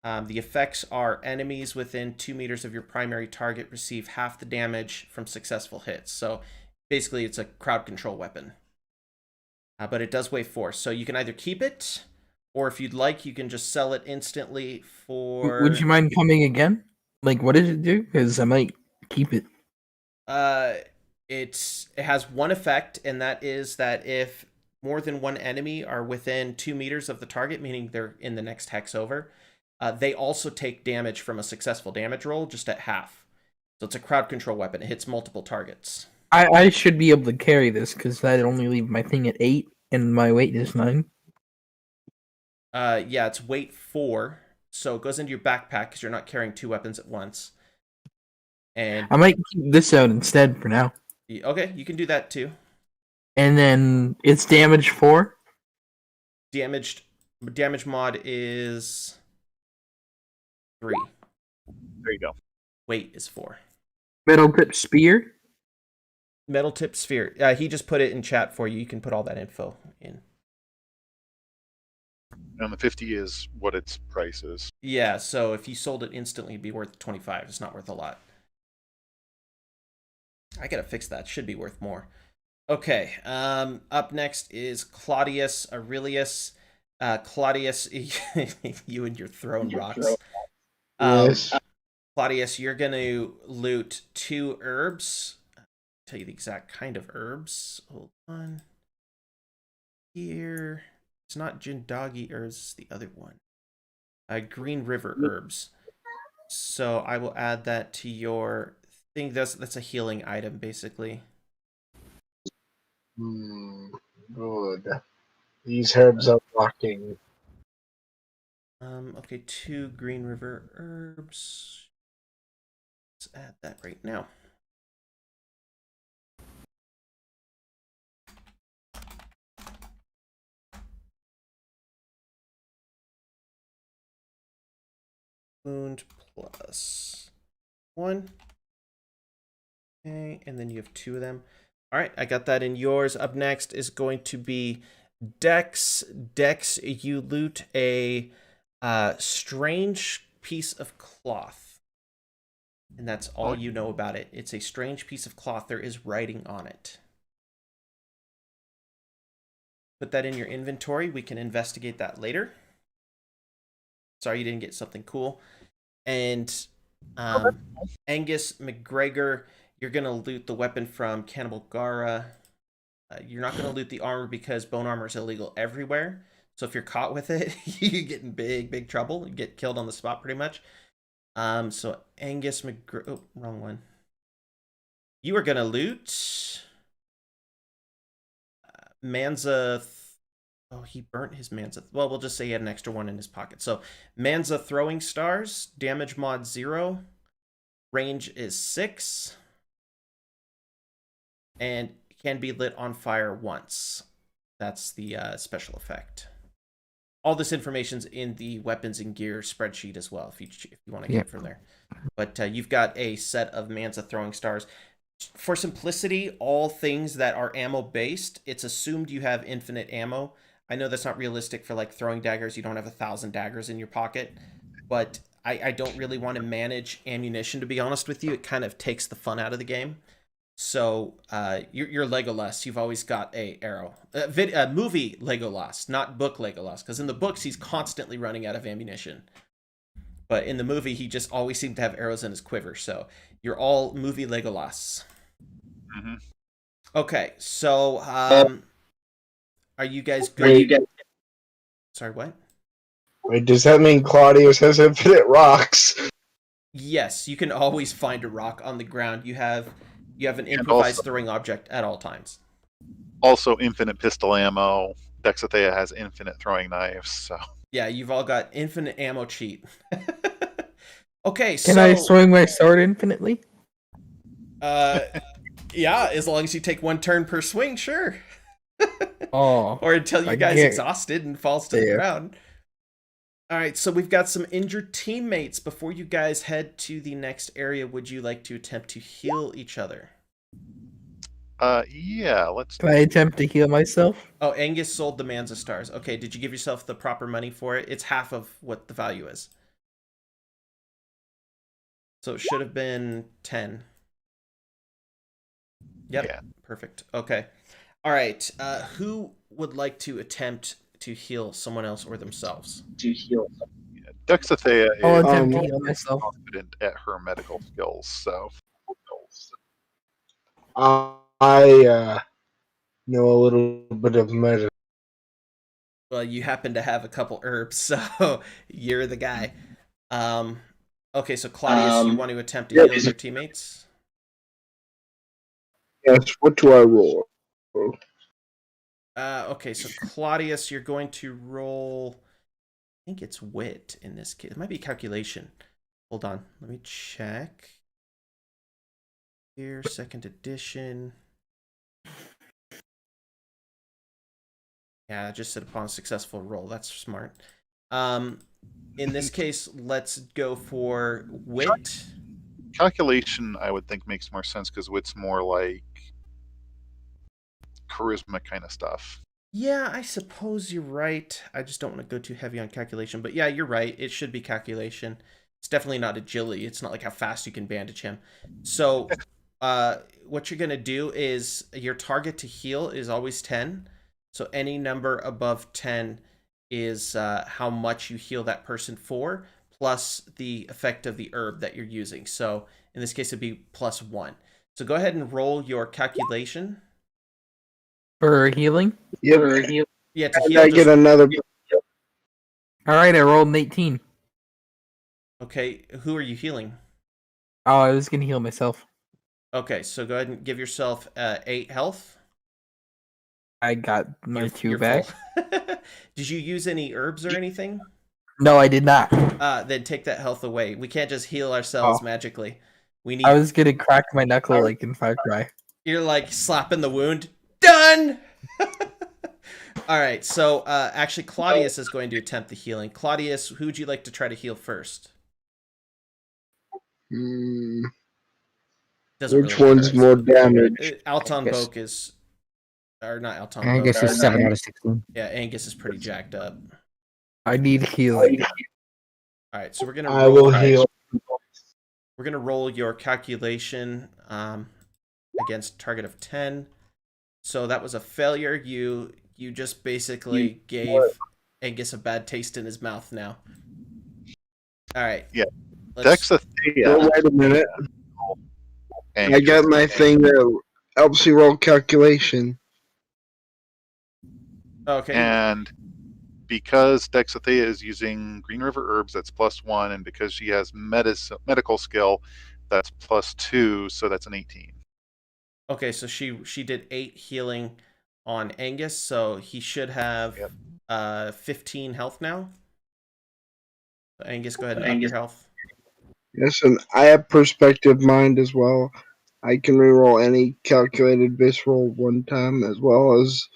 B: The effects are enemies within 2 meters of your primary target receive half the damage from successful hits. So basically, it's a crowd control weapon. But it does weigh 4. So you can either keep it, or if you'd like, you can just sell it instantly for...
D: Would you mind coming again? Like, what does it do? Because I might keep it.
B: It has one effect, and that is that if more than one enemy are within 2 meters of the target, meaning they're in the next hex over, they also take damage from a successful damage roll, just at half. So it's a crowd control weapon. It hits multiple targets.
D: I should be able to carry this because I'd only leave my thing at 8 and my weight is 9.
B: Yeah, it's weight 4, so it goes into your backpack because you're not carrying 2 weapons at once. And
D: I might keep this out instead for now.
B: okay, you can do that too.
D: And then it's damage 4.
B: Damage mod is 3.
C: There you go.
B: Weight is 4.
D: Metal tip spear.
B: Metal tip sphere. He just put it in chat for you. You can put all that info in.
C: And the 50 is what its price is.
B: Yeah, so if you sold it instantly, it'd be worth 25. It's not worth a lot. I gotta fix that. Should be worth more. Okay. Up next is Claudius Aurelius. Claudius, you and your throne rocks.
A: Yes.
B: Claudius, you're gonna loot 2 herbs. I'll tell you the exact kind of herbs. Hold on. Here. It's not Jindagi herbs, it's the other one. Green River herbs. So I will add that to your thing. That's a healing item, basically.
A: Good. These herbs are blocking.
B: Okay, 2 Green River herbs. Let's add that right now. Wound plus 1. Okay, and then you have 2 of them. All right, I got that in yours. Up next is going to be Dex. Dex, you loot a strange piece of cloth. And that's all you know about it. It's a strange piece of cloth. There is writing on it. Put that in your inventory. We can investigate that later. Sorry you didn't get something cool. And Angus McGregor, you're going to loot the weapon from Cannibal Gara. You're not going to loot the armor because bone armor is illegal everywhere. So if you're caught with it, you get in big trouble. You get killed on the spot pretty much. So Angus McGregor... Oh, wrong one. You are going to loot... Manza... Oh, he burnt his Manza. Well, we'll just say he had an extra one in his pocket. So, Manza Throwing Stars, damage mod 0, range is 6, and can be lit on fire once. That's the special effect. All this information's in the weapons and gear spreadsheet as well, if you want to get it from there. But you've got a set of Manza Throwing Stars. For simplicity, all things that are ammo-based, it's assumed you have infinite ammo. I know that's not realistic for like throwing daggers. You don't have 1,000 daggers in your pocket, but I don't really want to manage ammunition, to be honest with you. It kind of takes the fun out of the game. So you're Legolas. You've always got a arrow. Movie Legolas, not book Legolas, because in the books he's constantly running out of ammunition. But in the movie he just always seemed to have arrows in his quiver. So you're all movie Legolas.
C: Mm-hmm.
B: Okay, so are you guys good? Sorry, what?
A: Wait, does that mean Claudius has infinite rocks?
B: Yes, you can always find a rock on the ground. You have an improvised throwing object at all times.
C: Also, infinite pistol ammo. Dexathea has infinite throwing knives. So
B: yeah, you've all got infinite ammo cheat. Okay,
D: Can I swing my sword infinitely?
B: Yeah, as long as you take 1 turn per swing, sure.
D: Oh.
B: Or until you guys exhausted and falls to the ground. All right, so we've got some injured teammates. Before you guys head to the next area, would you like to attempt to heal each other?
C: Yeah, let's...
D: Can I attempt to heal myself?
B: Oh, Angus sold the Manza Stars. Okay, did you give yourself the proper money for it? It's half of what the value is. So it should have been 10. Yep, yeah. Perfect. Okay. All right, who would like to attempt to heal someone else or themselves?
C: Dexathea
D: I'll
C: is
D: attempt to heal myself.
C: confident at her medical skills, so...
A: I know a little bit of medicine.
B: Well, you happen to have a couple herbs, so you're the guy. Okay, so Claudius, you want to attempt to
A: Yep.
B: heal your teammates?
A: Yes. What do I roll?
B: Okay, so Claudius, you're going to roll. I think it's wit in this case. It might be calculation. Hold on, let me check. Here, second edition. Yeah, I just said upon a successful roll. That's smart. In this case, let's go for wit.
C: Calculation, I would think, makes more sense because wit's more like charisma kind of stuff.
B: Yeah, I suppose you're right. I just don't want to go too heavy on calculation. But yeah, you're right. It should be calculation. It's definitely not agility. It's not like how fast you can bandage him. So what you're going to do is your target to heal is always 10. So any number above 10 is how much you heal that person for, plus the effect of the herb that you're using. So in this case, it'd be +1. So go ahead and roll your calculation.
D: For healing?
A: Yep.
B: Yeah, to
A: And
B: heal.
A: I get another.
D: Alright, I rolled an 18.
B: Okay, who are you healing?
D: Oh, I was gonna heal myself.
B: Okay, so go ahead and give yourself 8 health.
D: I got my
B: You're
D: 2 back.
B: full. Did you use any herbs or anything?
D: No, I did not.
B: Then take that health away. We can't just heal ourselves magically. We need.
D: I was gonna crack my knuckle like in Far Cry.
B: You're like slapping the wound. Done! All right, so actually Claudius is going to attempt the healing. Claudius, who would you like to try to heal first? Doesn't
A: Which
B: really
A: one's
B: matter.
A: more damage?
B: Alton
E: Angus.
B: Boak is, or not Alton
E: I
B: Boak.
E: guess it's 7 out of 16.
B: Yeah, Angus is pretty jacked up.
D: I need healing.
B: All right, so we're gonna
A: I
B: roll.
A: will heal.
B: We're gonna roll your calculation against target of 10. So that was a failure. You just basically gave Angus a bad taste in his mouth now. All right.
C: Yeah.
B: Let's,
C: Dexathea.
A: Oh, wait a minute.
C: and
A: I got my thing that helps you roll calculation.
B: okay.
C: And because Dexathea is using Green River herbs, that's +1, and because she has medical skill, that's +2, so that's an 18.
B: Okay, so she did 8 healing on Angus, so he should have 15 health now. So Angus, go ahead and up your health.
A: Yes, and I have perspective mind as well. I can reroll any calculated visceral one time as well as.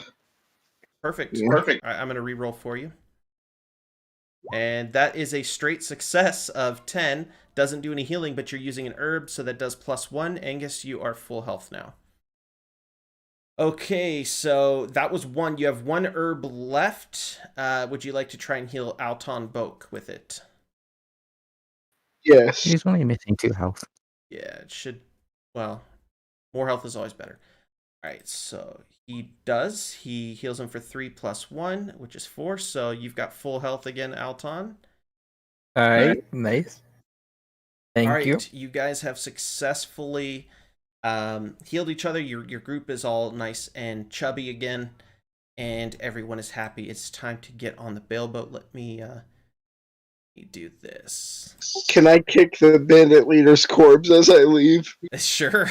B: Perfect.
A: Yeah.
B: Perfect. All right, I'm going to reroll for you. And that is a straight success of 10. Doesn't do any healing, but you're using an herb, so that does +1. Angus, you are full health now. Okay, so that was 1. You have 1 herb left. Would you like to try and heal Alton Boak with it?
A: Yes.
E: He's only missing 2 health.
B: Yeah, it should. Well, more health is always better. All right, so he does. He heals him for 3 + 1, which is 4. So you've got full health again, Alton.
D: Alright, nice. Thank you.
B: You guys have successfully healed each other. Your group is all nice and chubby again, and everyone is happy. It's time to get on the bailboat. Let me do this.
A: Can I kick the bandit leader's corpse as I leave?
B: Sure.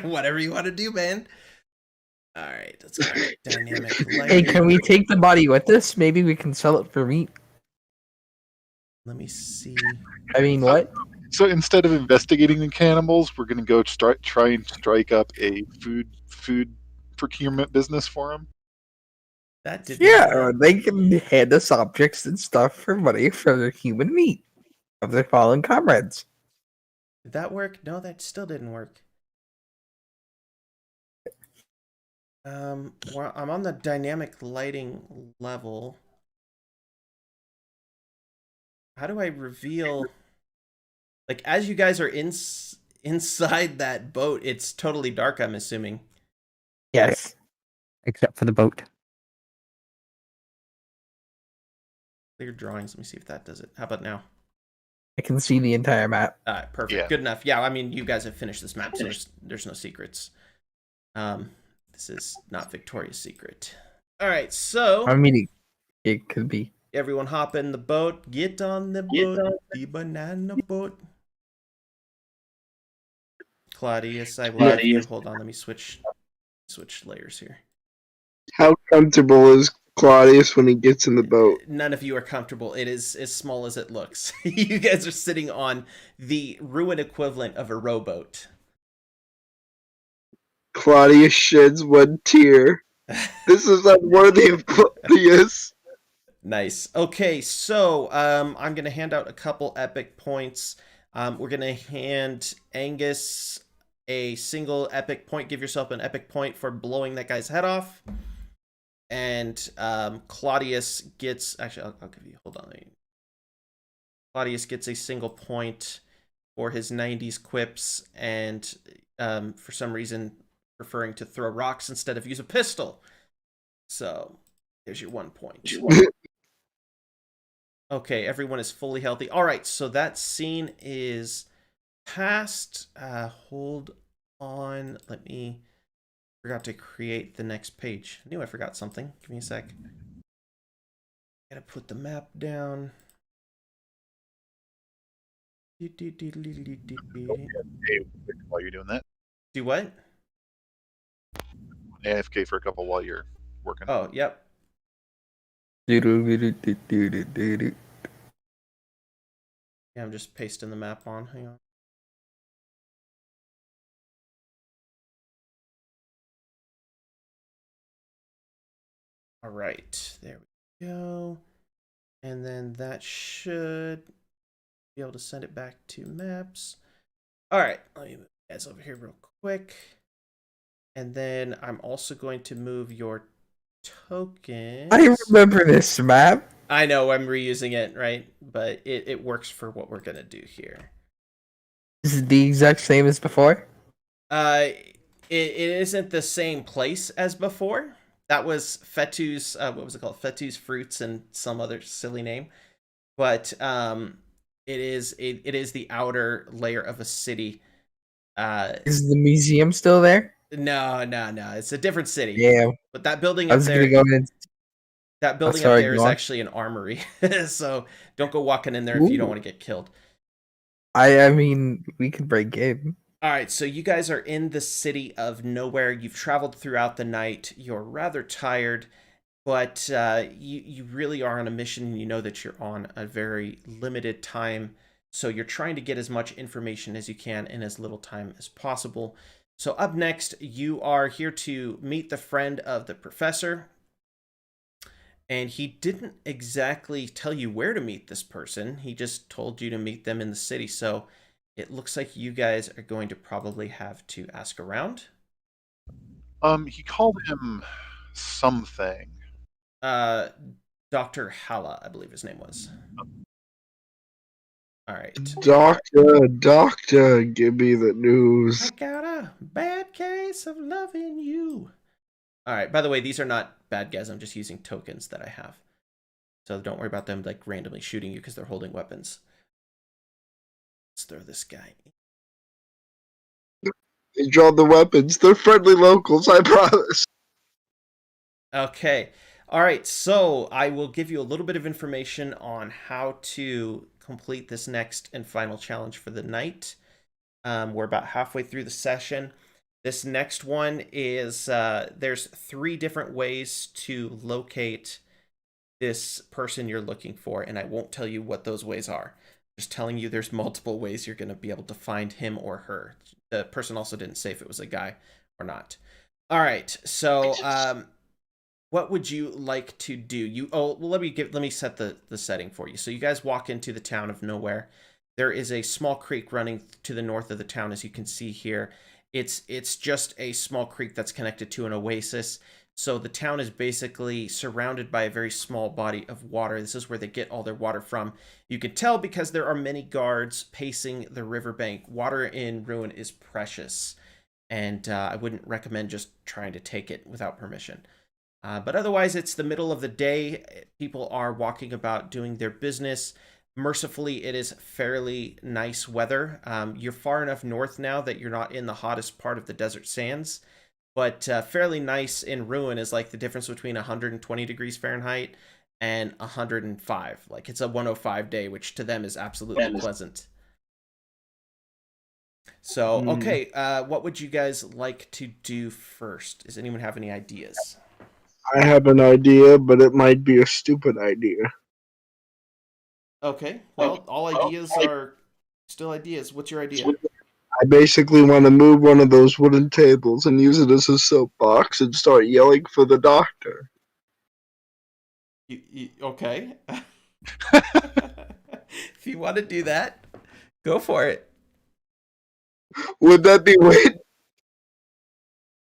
B: Whatever you want to do, man. All right, let's go dynamic
D: Hey,
B: lighting.
D: can we take the body with us? Maybe we can sell it for meat.
B: Let me see.
D: I mean, what?
C: So instead of investigating the cannibals, we're going to go try and strike up a food procurement business for them.
B: That did
D: Yeah, they can hand us objects and stuff for money for their human meat of their fallen comrades.
B: Did that work? No, that still didn't work. Well, I'm on the dynamic lighting level. How do I reveal? Like, as you guys are inside that boat, it's totally dark, I'm assuming.
E: Yes. Except for the boat.
B: Clear drawings. Let me see if that does it. How about now?
D: I can see the entire map.
B: All right, perfect.
C: Yeah.
B: Good enough. Yeah, I mean, you guys have finished this map, so there's no secrets. This is not Victoria's Secret. All right, so
D: I mean, it could be.
B: everyone hop in the boat. Get on the boat, the banana boat. Claudius, I will give you. Hold on, let me switch layers here.
A: How comfortable is Claudius when he gets in the boat?
B: None of you are comfortable. It is as small as it looks. You guys are sitting on the ruin equivalent of a rowboat.
A: Claudius sheds one tear. This is unworthy of Claudius.
B: Nice. Okay, so I'm gonna hand out a couple epic points. We're gonna hand Angus a single epic point. Give yourself an epic point for blowing that guy's head off. And Claudius gets, actually, I'll give you, hold on. Claudius gets a single point for his 90s quips and for some reason preferring to throw rocks instead of use a pistol. So there's your 1 point. Okay, everyone is fully healthy. All right, so that scene is past. Hold on. Forgot to create the next page. I knew I forgot something. Give me a sec. Gotta put the map down.
C: While you're doing that,
B: Do what?
C: AFK for a couple while you're working.
B: Oh, yep. Yeah, I'm just pasting the map on. Hang on. All right, there we go. And then that should be able to send it back to maps. All right, let me move you guys over here real quick. And then I'm also going to move your tokens.
D: I remember this map.
B: I know I'm reusing it, right? But it works for what we're gonna do here.
D: Is it the exact same as before?
B: It isn't the same place as before. That was Fetu's, what was it called? Fetu's Fruits and some other silly name. But it is the outer layer of a city.
D: Is the museum still there?
B: No. It's a different city.
D: Yeah.
B: But that building
D: I
B: up
D: was
B: there,
D: gonna go in.
B: that building up there is actually an armory. So don't go walking in there if you don't want to get killed.
D: I mean, we could break in.
B: All right, so you guys are in the city of nowhere. You've traveled throughout the night. You're rather tired, but you really are on a mission. You know that you're on a very limited time, so you're trying to get as much information as you can in as little time as possible. So up next, you are here to meet the friend of the professor, and he didn't exactly tell you where to meet this person. He just told you to meet them in the city, so it looks like you guys are going to probably have to ask around.
C: He called him something.
B: Dr. Halla, I believe his name was. All right.
A: Doctor, give me the news.
B: I got a bad case of loving you. All right, by the way, these are not bad guys. I'm just using tokens that I have. So don't worry about them like randomly shooting you because they're holding weapons. Let's throw this guy in.
A: They draw the weapons. They're friendly locals, I promise.
B: Okay. All right. So I will give you a little bit of information on how to complete this next and final challenge for the night. We're about halfway through the session. This next one is there's 3 different ways to locate this person you're looking for, and I won't tell you what those ways are. Just telling you there's multiple ways you're going to be able to find him or her. The person also didn't say if it was a guy or not. All right, so what would you like to do? Let me set the setting for you. So you guys walk into the town of nowhere. There is a small creek running to the north of the town, as you can see here. It's just a small creek that's connected to an oasis. So the town is basically surrounded by a very small body of water. This is where they get all their water from. You can tell because there are many guards pacing the riverbank. Water in Ruin is precious, and I wouldn't recommend just trying to take it without permission. But otherwise, it's the middle of the day. People are walking about doing their business. Mercifully, it is fairly nice weather. You're far enough north now that you're not in the hottest part of the desert sands. But fairly nice in Ruin is like the difference between 120 degrees Fahrenheit and 105. Like it's a 105 day, which to them is absolutely pleasant. So,
A: Hmm.
B: okay, what would you guys like to do first? Does anyone have any ideas?
A: I have an idea, but it might be a stupid idea.
B: Okay, well, all ideas are still ideas. What's your idea?
A: I basically want to move one of those wooden tables and use it as a soapbox and start yelling for the doctor.
B: Okay. If you want to do that, go for it.
A: Would that be weird?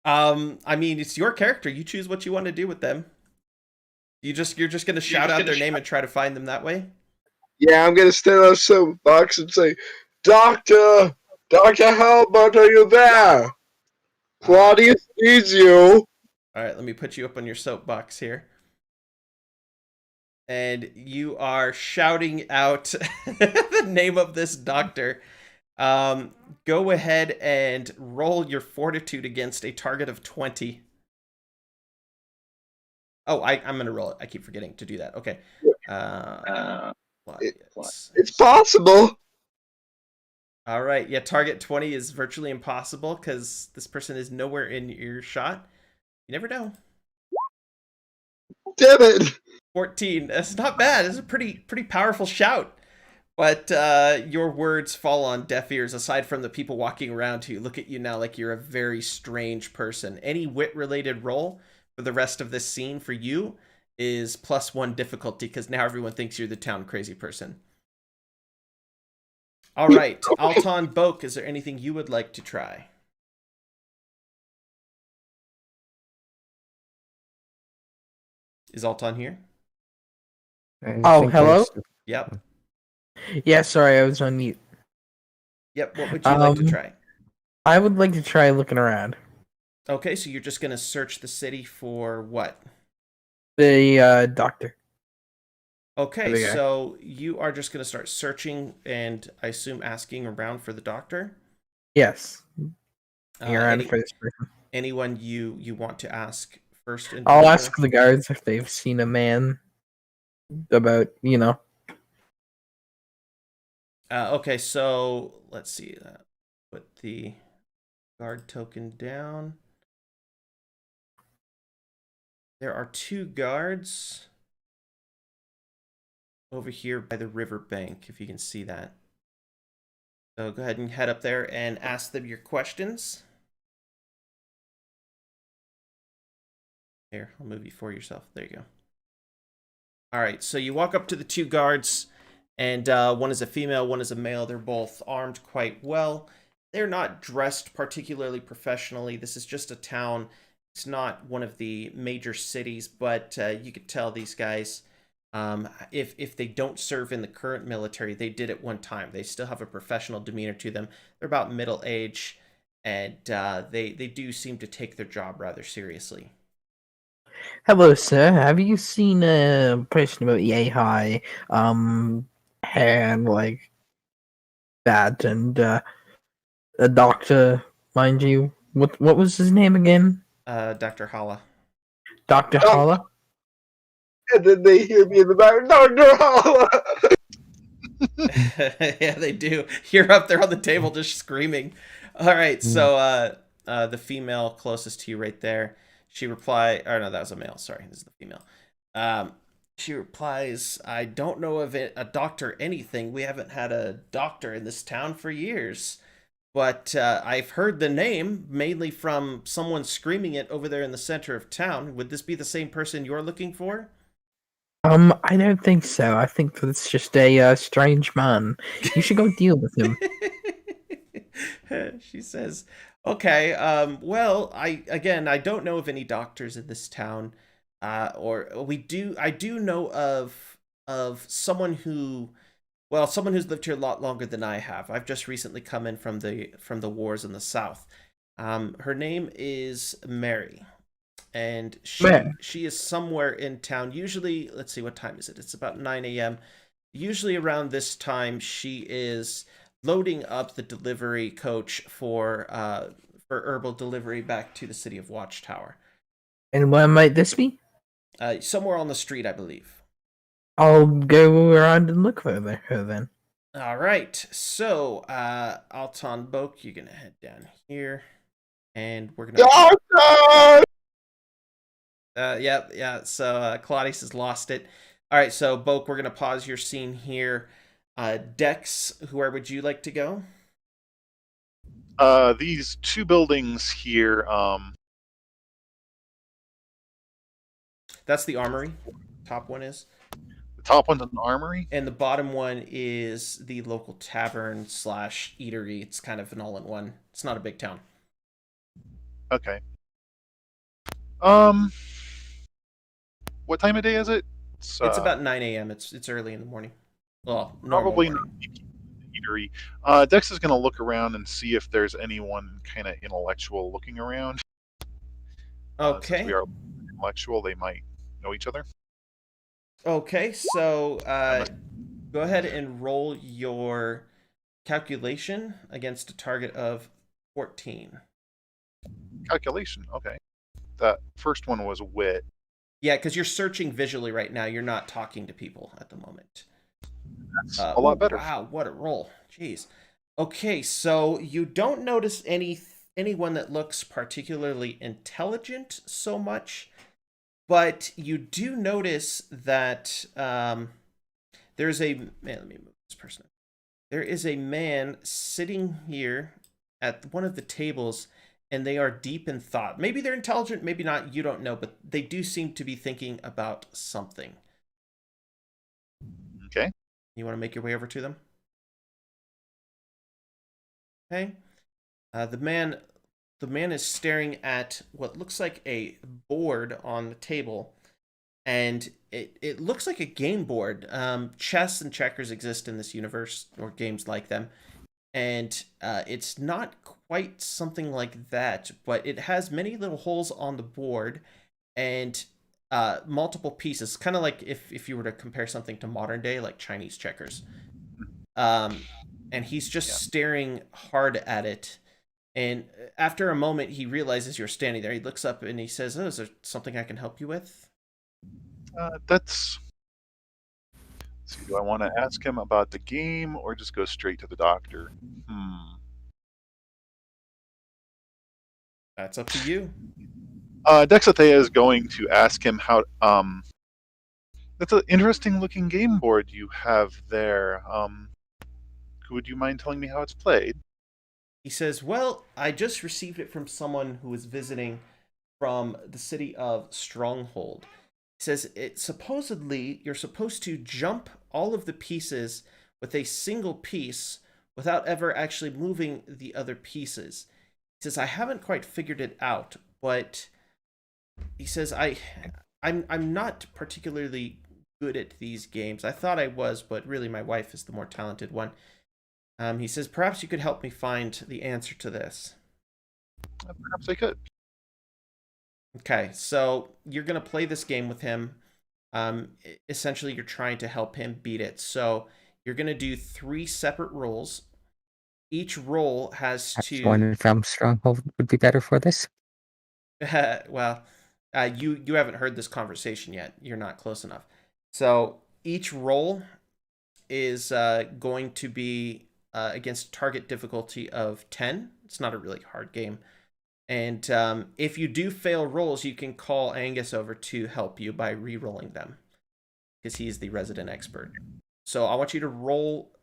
B: I mean, it's your character. You choose what you want to do with them. You're just gonna shout out their name and try to find them that way.
A: Yeah, I'm gonna stand on a soapbox and say, Doctor! Dr. Halbert, are you there? Claudius needs you.
B: All right, let me put you up on your soapbox here. And you are shouting out the name of this doctor. Go ahead and roll your fortitude against a target of 20. Oh, I'm going to roll it. I keep forgetting to do that. Okay.
A: It's possible.
B: All right. Yeah, target 20 is virtually impossible because this person is nowhere in earshot. You never know.
A: Damn it.
B: 14. That's not bad. It's a pretty powerful shout. But your words fall on deaf ears, aside from the people walking around who look at you now like you're a very strange person. Any wit-related roll for the rest of this scene for you is +1 difficulty, because now everyone thinks you're the town crazy person. All right, Alton Boak, is there anything you would like to try? Is Alton here?
D: Oh, hello?
B: Yep.
D: Yeah, sorry, I was on mute.
B: Yep, what would you like to try?
D: I would like to try looking around.
B: Okay, so you're just going to search the city for what?
D: The doctor.
B: Okay, so you are just going to start searching and I assume asking around for the doctor?
D: Yes. Around for this person.
B: Anyone you want to ask first?
D: I'll ask the guards if they've seen a man about,
B: Okay, so let's see. Put the guard token down. There are 2 guards over here by the riverbank, if you can see that. So go ahead and head up there and ask them your questions. Here, I'll move you for yourself. There you go. All right, so you walk up to the 2 guards, and one is a female, one is a male. They're both armed quite well. They're not dressed particularly professionally. This is just a town. It's not one of the major cities, but you could tell these guys, if they don't serve in the current military, they did at one time. They still have a professional demeanor to them. They're about middle age, and they do seem to take their job rather seriously.
D: Hello, sir. Have you seen a person about yay high, hair like that, and a doctor, mind you? What was his name again?
B: Dr. Hala.
D: Dr. Hala?
A: And then they hear me in the back, Dr. Holla!
B: Yeah, they do. You're up there on the table just screaming. All right, so the female closest to you right there, she replied, or no, that was a male. Sorry, this is the female. She replies, I don't know of a doctor anything. We haven't had a doctor in this town for years. But I've heard the name, mainly from someone screaming it over there in the center of town. Would this be the same person you're looking for?
D: I don't think so. I think that's just a strange man. You should go deal with him.
B: She says, okay, well, I don't know of any doctors in this town. I do know of someone who's lived here a lot longer than I have. I've just recently come in from the wars in the South. Her name is Mary. And she is somewhere in town. Usually, let's see, what time is it? It's about 9 a.m. Usually around this time, she is loading up the delivery coach for herbal delivery back to the city of Watchtower.
D: And where might this be?
B: Somewhere on the street, I believe.
D: I'll go around and look for her then.
B: All right. So, Alton Boak, you're gonna head down here, and we're gonna.
A: Doctor!
B: Yeah. So Claudius has lost it. All right. So Boak, we're gonna pause your scene here. Dex, where would you like to go?
C: These two buildings here.
B: That's the armory. Top one is,
C: The top one's an armory.
B: and the bottom one is the local tavern slash eatery. It's kind of an all-in-one. It's not a big town.
C: Okay. What time of day is it?
B: It's about 9 a.m. It's early in the morning. Well, normal
C: probably
B: morning.
C: eatery. Dex is going to look around and see if there's anyone kind of intellectual looking around.
B: Okay.
C: Since we are intellectual, they might know each other.
B: Okay, so go ahead and roll your calculation against a target of 14.
C: Calculation. Okay. That first one was wit.
B: Yeah, because you're searching visually right now. You're not talking to people at the moment.
C: That's a lot better.
B: Wow, what a roll. Jeez. Okay, so you don't notice anyone that looks particularly intelligent so much, but you do notice that there's a man. Let me move this person. There is a man sitting here at one of the tables, and they are deep in thought. Maybe they're intelligent, maybe not. You don't know, but they do seem to be thinking about something.
C: Okay.
B: You want to make your way over to them? Okay. The man is staring at what looks like a board on the table, and it looks like a game board. Chess and checkers exist in this universe, or games like them, and it's not quite something like that, but it has many little holes on the board and multiple pieces, kind of like if you were to compare something to modern day, like Chinese checkers. And he's just staring hard at it. And after a moment, he realizes you're standing there. He looks up and he says, "Oh, is there something I can help you with?"
C: Let's see, do I want to ask him about the game or just go straight to the doctor?
B: That's up to you.
C: Dexathea is going to ask him how. That's an interesting looking game board you have there. Would you mind telling me how it's played?
B: He says, "Well, I just received it from someone who was visiting from the city of Stronghold." He says, "It supposedly you're supposed to jump all of the pieces with a single piece without ever actually moving the other pieces." He says, "I haven't quite figured it out, but," he says, I'm not particularly good at these games. I thought I was, but really my wife is the more talented one." He says, "Perhaps you could help me find the answer to this."
C: Perhaps I could.
B: Okay, so you're going to play this game with him. Essentially, you're trying to help him beat it. So you're going to do 3 separate rolls. Each roll has to...
E: One from Stronghold would be better for this.
B: Well, you haven't heard this conversation yet. You're not close enough. So each roll is going to be against target difficulty of 10. It's not a really hard game. And if you do fail rolls, you can call Angus over to help you by re-rolling them, because he's the resident expert. So I want you to roll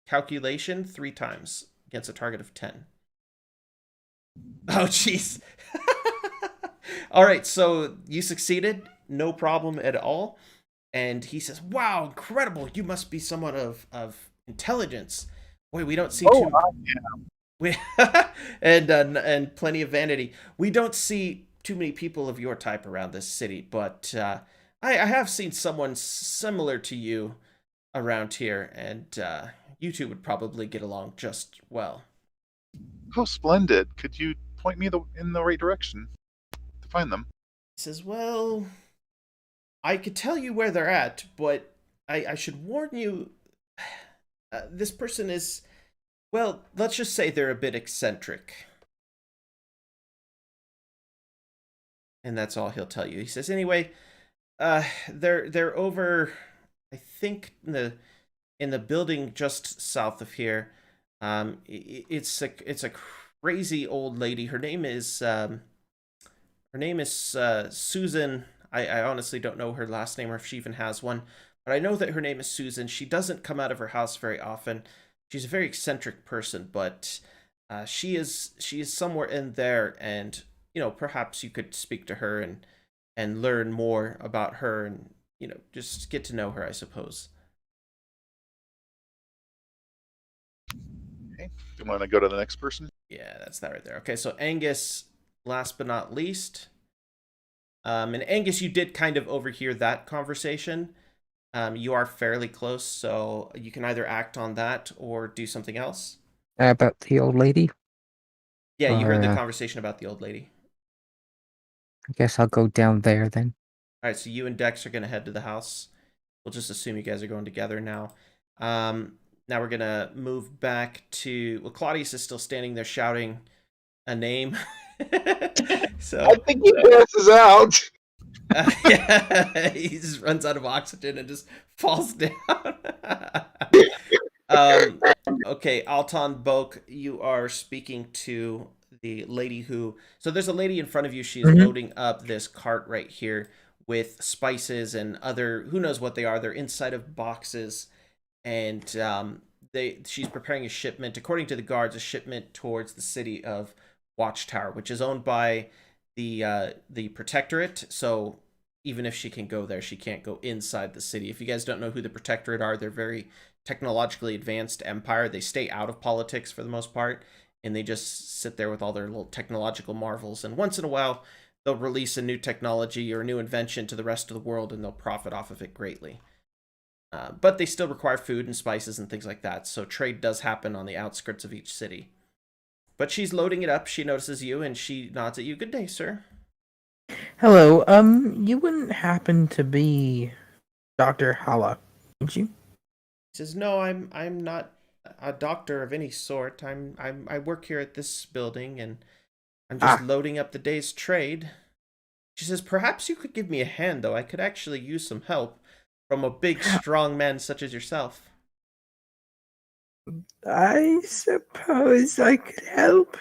B: calculation 3 times against a target of 10. Oh, jeez. All right, so you succeeded. No problem at all. And he says, "Wow, incredible. You must be someone of intelligence. Boy, we don't see too we and plenty of vanity. We don't see too many people of your type around this city, but I have seen someone similar to you around here, and you two would probably get along just well."
C: Oh, splendid. Could you point me in the right direction to find them?
B: He says, "Well, I could tell you where they're at, but I should warn you, this person is, well, let's just say they're a bit eccentric." And that's all he'll tell you. He says, "Anyway, they're over, I think, in the in the building just south of here, it's a crazy old lady. Her name is Susan. I honestly don't know her last name or if she even has one, but I know that her name is Susan. She doesn't come out of her house very often. She's a very eccentric person, but she is somewhere in there, and perhaps you could speak to her and learn more about her, and just get to know her, I suppose.
C: Okay. Do you want to go to the next person?
B: Yeah, that's that right there. Okay, so Angus, last but not least. And Angus, you did kind of overhear that conversation. You are fairly close, so you can either act on that or do something else.
E: About the old lady?
B: Yeah, you heard the
E: Or,
B: conversation about the old lady.
E: I guess I'll go down there then.
B: All right, so you and Dex are going to head to the house. We'll just assume you guys are going together now. Now we're going to move back to... Well, Claudius is still standing there shouting a name. So
A: I think he passes out.
B: yeah, he just runs out of oxygen and just falls down. Okay, Alton Boak, you are speaking to the lady who... So there's a lady in front of you. She's loading up this cart right here with spices and other... Who knows what they are. They're inside of boxes. And she's preparing a shipment, according to the guards, a shipment towards the city of Watchtower, which is owned by the Protectorate. So even if she can go there, she can't go inside the city. If you guys don't know who the Protectorate are, they're very technologically advanced empire. They stay out of politics for the most part, and they just sit there with all their little technological marvels. And once in a while, they'll release a new technology or a new invention to the rest of the world, and they'll profit off of it greatly. But they still require food and spices and things like that, so trade does happen on the outskirts of each city. But she's loading it up. She notices you, and she nods at you. Good day, sir.
D: Hello, you wouldn't happen to be Dr. Hala, would you?
B: He says, "No, I'm not a doctor of any sort. I work here at this building, and I'm just loading up the day's trade." She says, "Perhaps you could give me a hand, though. I could actually use some help from a big, strong man such as yourself."
D: I suppose I could help.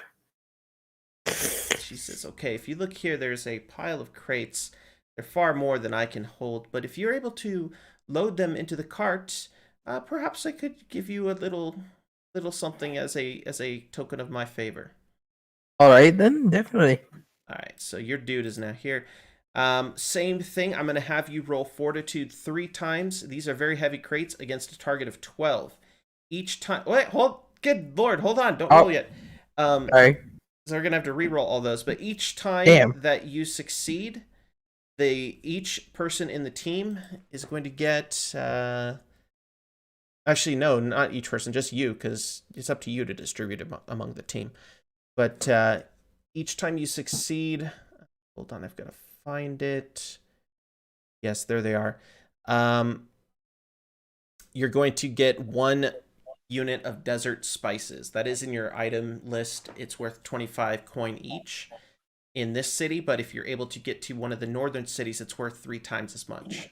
B: She says, "Okay, if you look here, there's a pile of crates. They're far more than I can hold, but if you're able to load them into the cart, perhaps I could give you a little something as a token of my favor."
D: All right, then, definitely.
B: All right, so your dude is now here. Same thing. I'm going to have you roll Fortitude 3 times. These are very heavy crates against a target of 12. Each time... Wait, good lord, hold on. Don't roll yet.
D: Sorry.
B: So we're going to have to re-roll all those. But each time that you succeed, each person in the team is going to get... Actually, no, not each person, just you, because it's up to you to distribute among the team. But each time you succeed... Hold on, I've got to find it. Yes, there they are. You're going to get 1 unit of desert spices. That is in your item list. It's worth 25 coin each in this city, but if you're able to get to one of the northern cities, it's worth 3 times as much.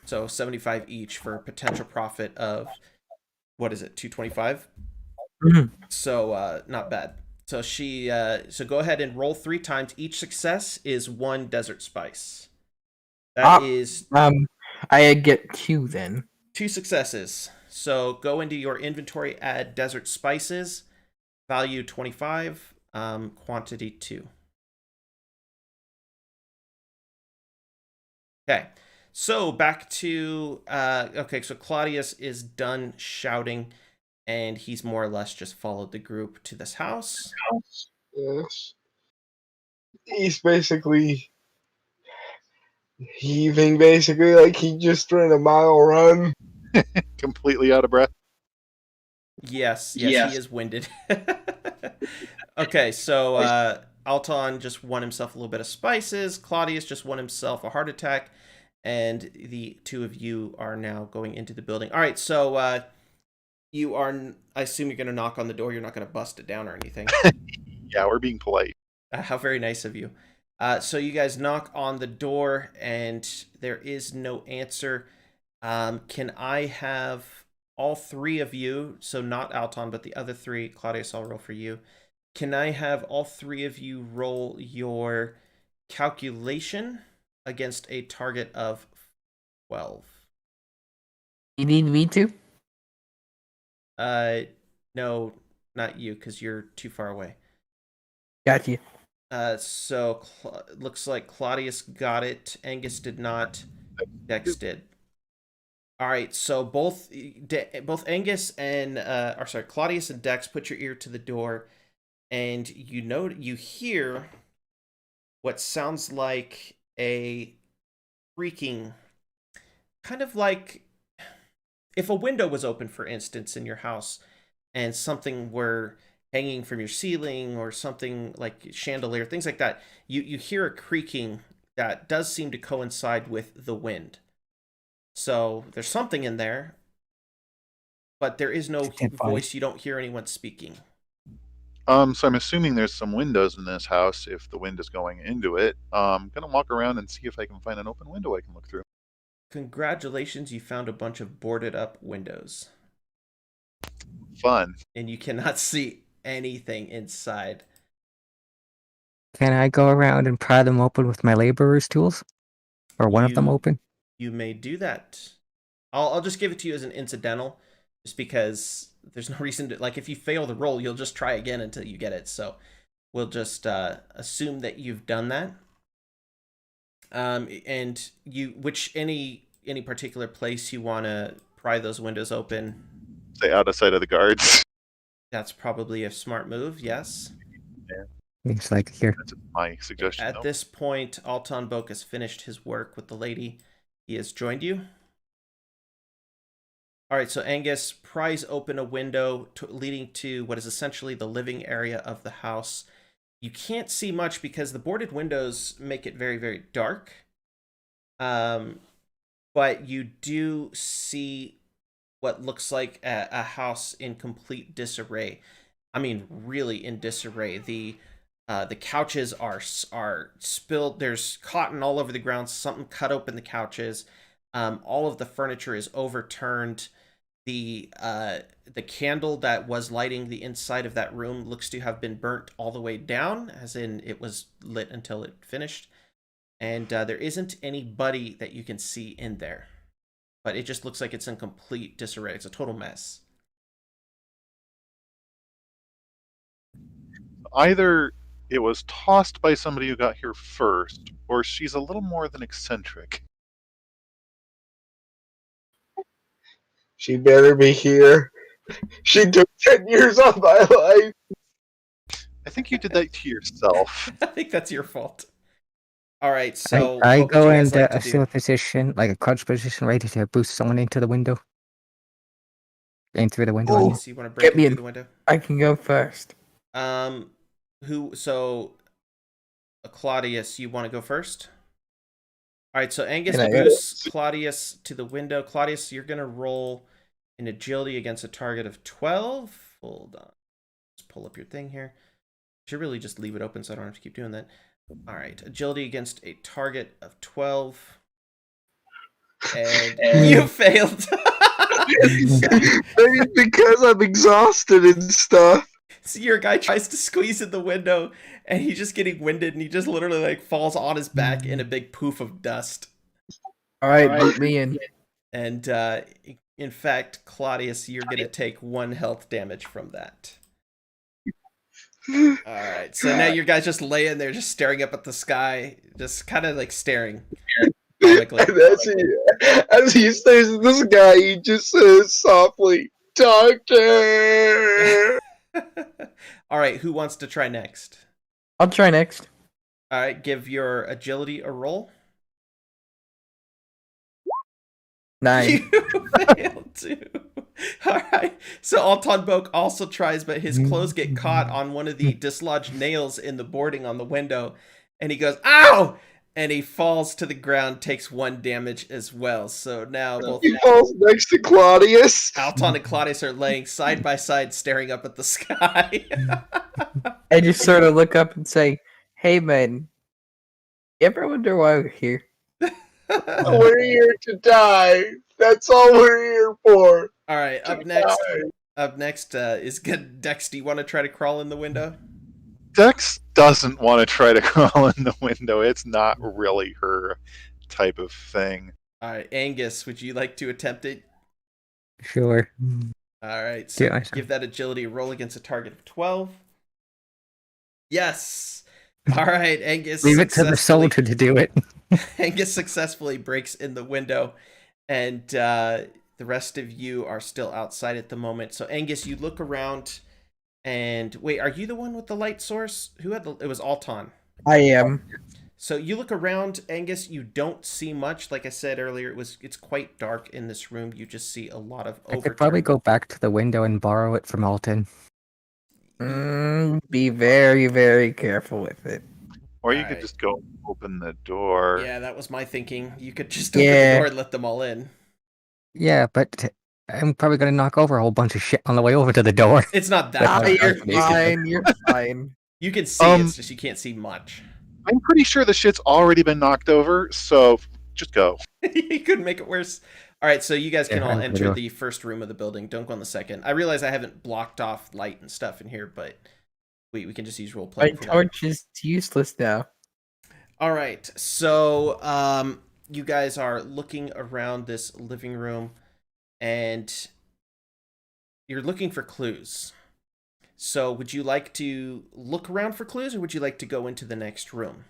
B: So 75 each for a potential profit of, what is it, 225? So not bad. So so go ahead and roll 3 times. Each success is 1 desert spice. That is...
D: I get 2 then.
B: 2 successes. So go into your inventory, add desert spices, value 25, quantity 2. Okay, so back to, okay, so Claudius is done shouting, and he's more or less just followed the group to this house.
A: Yes. He's basically heaving, basically, like he just ran a mile run.
C: Completely out of breath.
B: Yes, he is winded. Okay, so Alton just won himself a little bit of spices. Claudius just won himself a heart attack. And the 2 of you are now going into the building. All right, so you are... I assume you're going to knock on the door. You're not going to bust it down or anything.
C: Yeah, we're being polite.
B: How very nice of you. So you guys knock on the door, and there is no answer. Can I have all three of you, so not Alton, but the other three, Claudius, I'll roll for you. Can I have all three of you roll your calculation against a target of 12?
D: You need me to?
B: No, not you, because you're too far away.
D: Got you.
B: So looks like Claudius got it. Angus did not. Dex did. All right, so both Angus and Claudius and Dex, put your ear to the door, and you hear what sounds like a creaking, kind of like if a window was open, for instance, in your house, and something were hanging from your ceiling or something like chandelier, things like that. You hear a creaking that does seem to coincide with the wind. So there's something in there, but there is no voice. You don't hear anyone speaking.
C: So I'm assuming there's some windows in this house if the wind is going into it. I'm gonna walk around and see if I can find an open window I can look through.
B: Congratulations, you found a bunch of boarded up windows.
C: Fun.
B: And you cannot see anything inside.
E: Can I go around and pry them open with my laborer's tools? Or one of them open?
B: You may do that. I'll just give it to you as an incidental, just because there's no reason to, like, if you fail the roll, you'll just try again until you get it. So we'll just assume that you've done that. And any particular place you want to pry those windows open?
C: Stay out of sight of the guards.
B: That's probably a smart move, yes.
C: Yeah.
E: It's like here.
C: That's my suggestion.
B: At this point, Alton Boak has finished his work with the lady. He has joined you. All right, so Angus pries open a window leading to what is essentially the living area of the house. You can't see much because the boarded windows make it very, very dark. But you do see what looks like a house in complete disarray. I mean, really in disarray. The couches are spilled. There's cotton all over the ground. Something cut open the couches. All of the furniture is overturned. The candle that was lighting the inside of that room looks to have been burnt all the way down, as in it was lit until it finished. And there isn't anybody that you can see in there. But it just looks like it's in complete disarray. It's a total mess.
C: Either it was tossed by somebody who got here first, or she's a little more than eccentric.
A: She better be here. She took 10 years off my life.
C: I think you did that to yourself.
B: I think that's your fault. All right, so
E: I
B: what
E: go
B: would you guys
E: into
B: like to
E: a
B: do?
E: still position, like a crouch position, ready to boost someone into the window. In through the window.
D: Oh.
B: So you want to break it through the window?
D: I can go first.
B: Claudius, you want to go first? All right, so Angus
D: Can I go?
B: boosts Claudius to the window. Claudius, you're going to roll an agility against a target of 12. Hold on. Let's pull up your thing here. Should really just leave it open so I don't have to keep doing that. All right, agility against a target of 12. And you failed.
A: Maybe because I'm exhausted and stuff.
B: So your guy tries to squeeze in the window, and he's just getting winded, and he just literally like falls on his back in a big poof of dust.
D: All right, boot me in.
B: And in fact, Claudius, you're gonna take 1 health damage from that. All right, so now your guy's just laying there, just staring up at the sky, just kind of like staring.
A: As he stares at this guy, he just says softly, "Doctor."
B: All right, who wants to try next?
D: I'll try next.
B: All right, give your agility a roll.
D: 9.
B: You failed too. All right. So Alton Boak also tries, but his clothes get caught on one of the dislodged nails in the boarding on the window, and he goes, "Ow!" And he falls to the ground, takes 1 damage as well. So now both
A: He falls next to Claudius.
B: Alton and Claudius are laying side by side, staring up at the sky.
D: I just sort of look up and say, "Hey, man, you ever wonder why we're here?"
A: We're here to die. That's all we're here for.
B: All right, up next. Up next is good. Dex, do you want to try to crawl in the window?
C: Dex doesn't want to try to crawl in the window. It's not really her type of thing.
B: All right, Angus, would you like to attempt it?
E: Sure.
B: All right, so
E: Yeah,
B: give that agility a roll against a target of 12. Yes. All right, Angus.
E: Leave it to the soldier to do it.
B: Angus successfully breaks in the window, and the rest of you are still outside at the moment. So, Angus, you look around, and wait, are you the one with the light source? Who had the? It was Alton.
D: I am.
B: So you look around, Angus. You don't see much. Like I said earlier, it's quite dark in this room. You just see a lot of
E: I could probably go back to the window and borrow it from Alton.
D: Be very, very careful with it.
C: Or you could just go open the door.
B: Yeah, that was my thinking. You could just open the door and let them all in.
E: Yeah, but I'm probably going to knock over a whole bunch of shit on the way over to the door.
B: It's not that.
D: You're fine. You're fine.
B: You can see, it's just you can't see much.
C: I'm pretty sure the shit's already been knocked over, so just go.
B: You couldn't make it worse. All right, so you guys can all enter
E: sure.
B: the first room of the building. Don't go in the second. I realize I haven't blocked off light and stuff in here, but we can just use role play.
D: My torch is useless now.
B: All right, so you guys are looking around this living room, and you're looking for clues. So would you like to look around for clues, or would you like to go into the next room?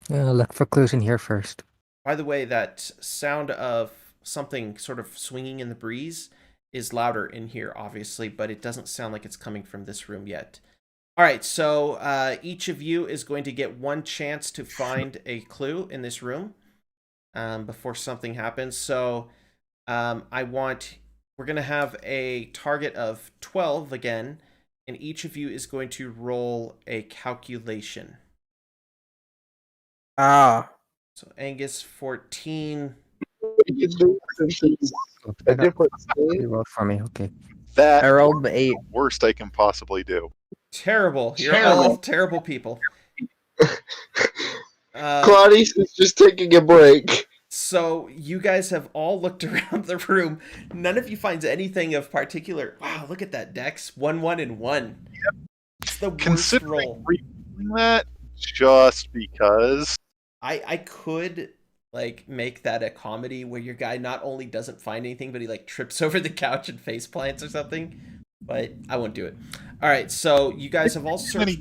E: Look for clues in here first.
B: By the way, that sound of something sort of swinging in the breeze is louder in here, obviously, but it doesn't sound like it's coming from this room yet. All right, so each of you is going to get one chance to find a clue in this room before something happens. So we're going to have a target of 12 again, and each of you is going to roll a calculation. So Angus, 14.
A: A different thing.
E: You rolled for me, okay.
C: That
D: I rolled the 8.
C: worst I can possibly do.
B: Terrible. You're all terrible people.
A: Claudius is just taking a break.
B: So you guys have all looked around the room. None of you finds anything of particular. Wow, look at that, Dex. 1, 1, and 1.
C: Yep.
B: It's the worst
C: Considering
B: roll.
C: that, just because.
B: I could make that a comedy where your guy not only doesn't find anything, but he trips over the couch and face plants or something. But I won't do it. All right, so you guys have all searched.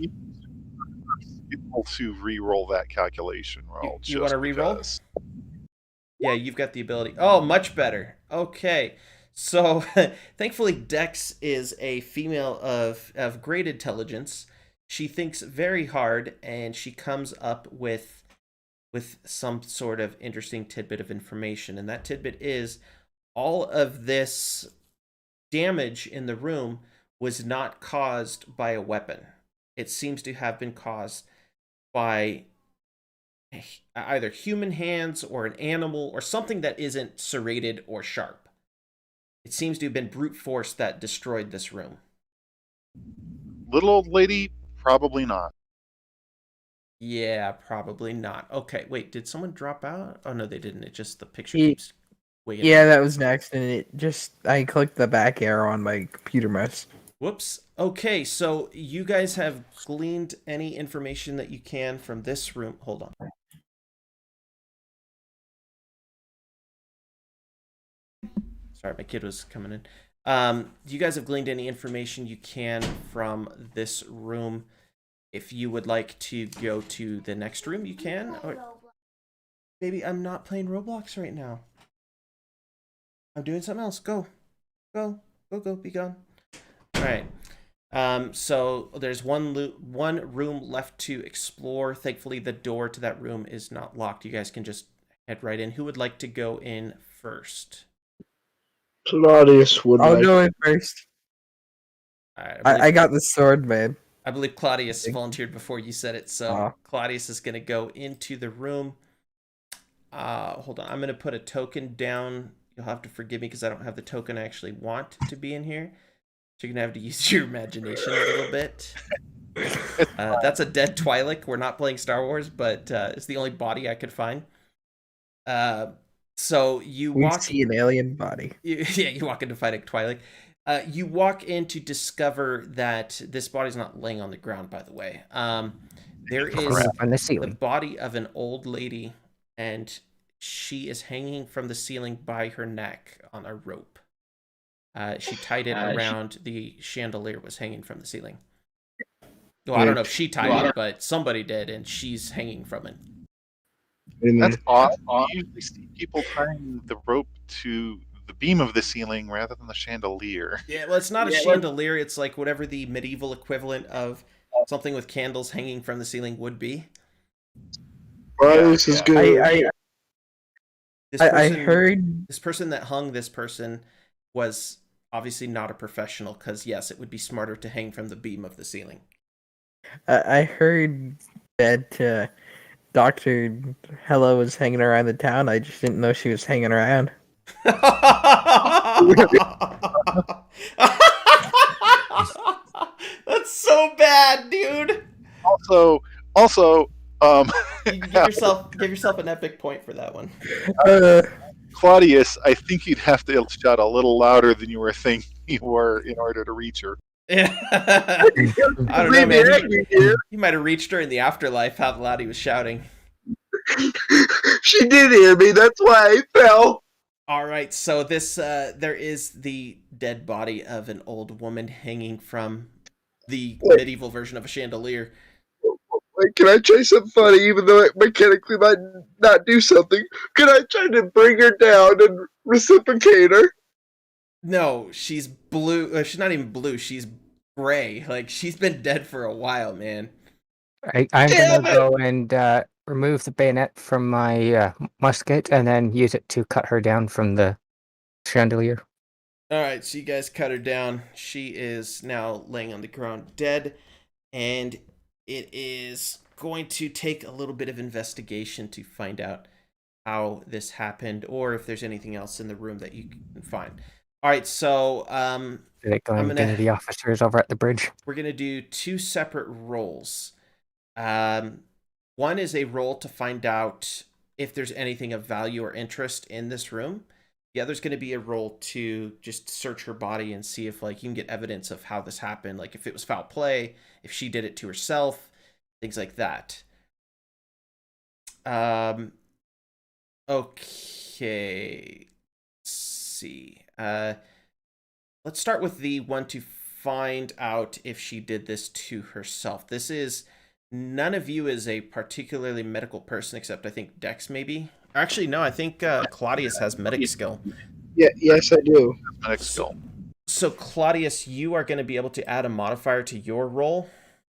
C: Able to re-roll that calculation roll.
B: You want to re-roll? Yeah, you've got the ability. Oh, much better. Okay. So, thankfully, Dex is a female of great intelligence. She thinks very hard, and she comes up with some sort of interesting tidbit of information. And that tidbit is all of this damage in the room was not caused by a weapon. It seems to have been caused by either human hands or an animal or something that isn't serrated or sharp. It seems to have been brute force that destroyed this room.
C: Little old lady, probably not.
B: Yeah, probably not. Okay, wait, did someone drop out? Oh, no, they didn't. It just, the picture keeps waiting.
D: Yeah, that was next, and I clicked the back arrow on my computer mouse.
B: Whoops. Okay, so you guys have gleaned any information that you can from this room. Hold on. Sorry, my kid was coming in. You guys have gleaned any information you can from this room. If you would like to go to the next room, you can. Or, baby, I'm not playing Roblox right now. I'm doing something else. Go. Be gone. All right. So there's one room left to explore. Thankfully, the door to that room is not locked. You guys can just head right in. Who would like to go in first?
A: Claudius would.
D: I'll go in first.
B: All right,
D: I got the sword, man.
B: I believe Claudius volunteered before you said it, so Claudius is going to go into the room. Hold on, I'm going to put a token down. You'll have to forgive me because I don't have the token I actually want to be in here. So you're going to have to use your imagination a little bit. That's a dead Twi'lek. We're not playing Star Wars, but it's the only body I could find. So you
D: We
B: walk.
D: see an alien body.
B: You walk into fighting Twilight. You walk in to discover that this body's not laying on the ground. By the way, there is
E: Hanging from the
B: the
E: ceiling.
B: body of an old lady, and she is hanging from the ceiling by her neck on a rope. She tied it around the chandelier was hanging from the ceiling. Well, I don't know if she tied it, but somebody did, and she's hanging from it.
C: That's odd. You usually see people tying the rope to the beam of the ceiling rather than the chandelier.
B: Yeah, well, it's not a chandelier. It's like whatever the medieval equivalent of something with candles hanging from the ceiling would be.
A: This is good.
D: I heard
B: this person that hung this person was obviously not a professional, because yes, it would be smarter to hang from the beam of the ceiling.
D: I heard that Dr. Hello was hanging around the town. I just didn't know she was hanging around.
B: That's so bad, dude.
C: Also,
B: you can give yourself an epic point for that one.
C: Claudius, I think you'd have to shout a little louder than you were thinking you were in order to reach her.
B: Yeah. I don't know, man. He might have reached her in the afterlife, how loud he was shouting.
A: She did hear me, that's why I fell.
B: All right, so this there is the dead body of an old woman hanging from the medieval version of a chandelier.
A: Wait, can I try something funny, even though it mechanically might not do something? Can I try to bring her down and reciprocate her?
B: No, she's blue. She's not even blue. She's gray. Like, she's been dead for a while, man.
E: I'm gonna go and remove the bayonet from my musket and then use it to cut her down from the chandelier.
B: All right, so you guys cut her down. She is now laying on the ground dead, and it is going to take a little bit of investigation to find out how this happened, or if there's anything else in the room that you can find. All right, so
E: Going to the officers over at the bridge.
B: We're gonna do two separate rolls. One is a roll to find out if there's anything of value or interest in this room. The other's going to be a roll to just search her body and see if, like, you can get evidence of how this happened, like if it was foul play, if she did it to herself, things like that. Okay. Let's see. Let's start with the one to find out if she did this to herself. This is, none of you is a particularly medical person, except I think Dex maybe. Actually, no, I think Claudius has medic skill.
A: Yeah, yes, I do.
C: Medic skill.
B: So Claudius, you are going to be able to add a modifier to your roll.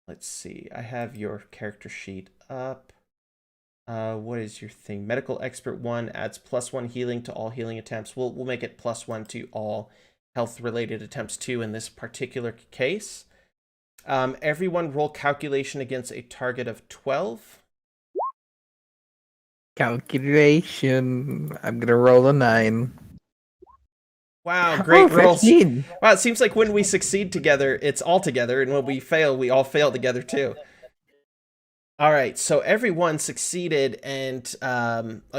B: Let's see. I have your character sheet up. What is your thing? Medical expert 1 adds +1 healing to all healing attempts. We'll make it +1 to all health-related attempts too in this particular case. Everyone roll calculation against a target of 12.
D: Calculation. I'm gonna roll a 9.
B: Wow, great rolls.
D: 15.
B: Wow, it seems like when we succeed together, it's all together, and when we fail, we all fail together too. All right, so everyone succeeded, and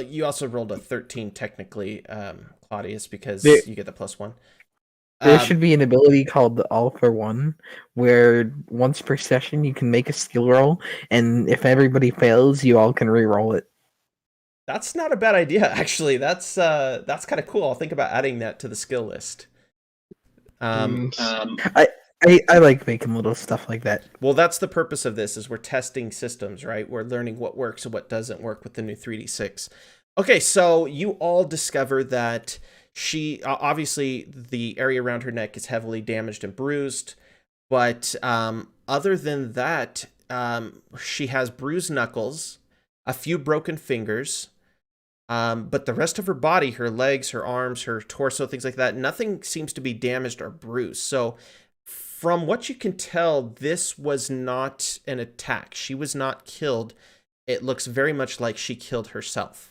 B: you also rolled a 13 technically, Claudius, because you get the +1.
D: There should be an ability called the All for One, where once per session you can make a skill roll, and if everybody fails, you all can re-roll it.
B: That's not a bad idea, actually. That's kind of cool. I'll think about adding that to the skill list.
D: I like making little stuff like that.
B: Well, that's the purpose of this, is we're testing systems, right? We're learning what works and what doesn't work with the new 3d6. Okay, so you all discover that she, obviously, the area around her neck is heavily damaged and bruised, but other than that, she has bruised knuckles, a few broken fingers, but the rest of her body, her legs, her arms, her torso, things like that, nothing seems to be damaged or bruised. So from what you can tell, this was not an attack. She was not killed. It looks very much like she killed herself.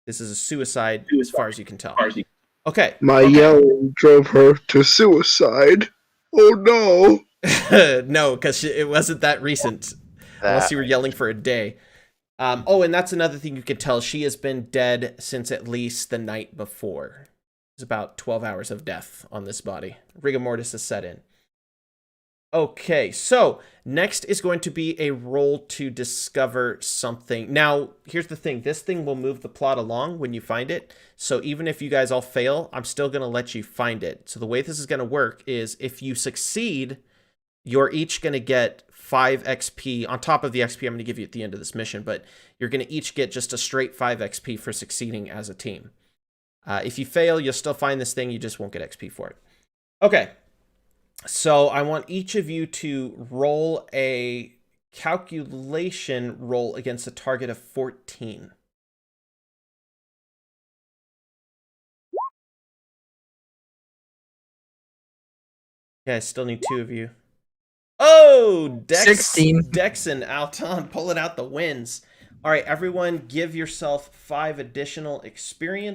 B: This is a suicide as far as you can tell. Okay.
A: My yelling drove her to suicide. Oh no.
B: No, because it wasn't that recent. Unless you were yelling for a day. Oh, and that's another thing you can tell. She has been dead since at least the night before. It's about 12 hours of death on this body. Rigor mortis has set in. Okay, so next is going to be a roll to discover something. Now, here's the thing. This thing will move the plot along when you find it. So even if you guys all fail, I'm still going to let you find it. So the way this is going to work is if you succeed, you're each going to get 5 XP on top of the XP I'm going to give you at the end of this mission, but you're going to each get just a straight 5 XP for succeeding as a team. If you fail, you'll still find this thing, you just won't get XP for it. Okay, so I want each of you to roll a calculation roll against a target of 14. Okay, I still need 2 of you. Oh, Dex,
D: 16.
B: Dex and Alton pulling out the wins. All right, everyone, give yourself 5 additional experience.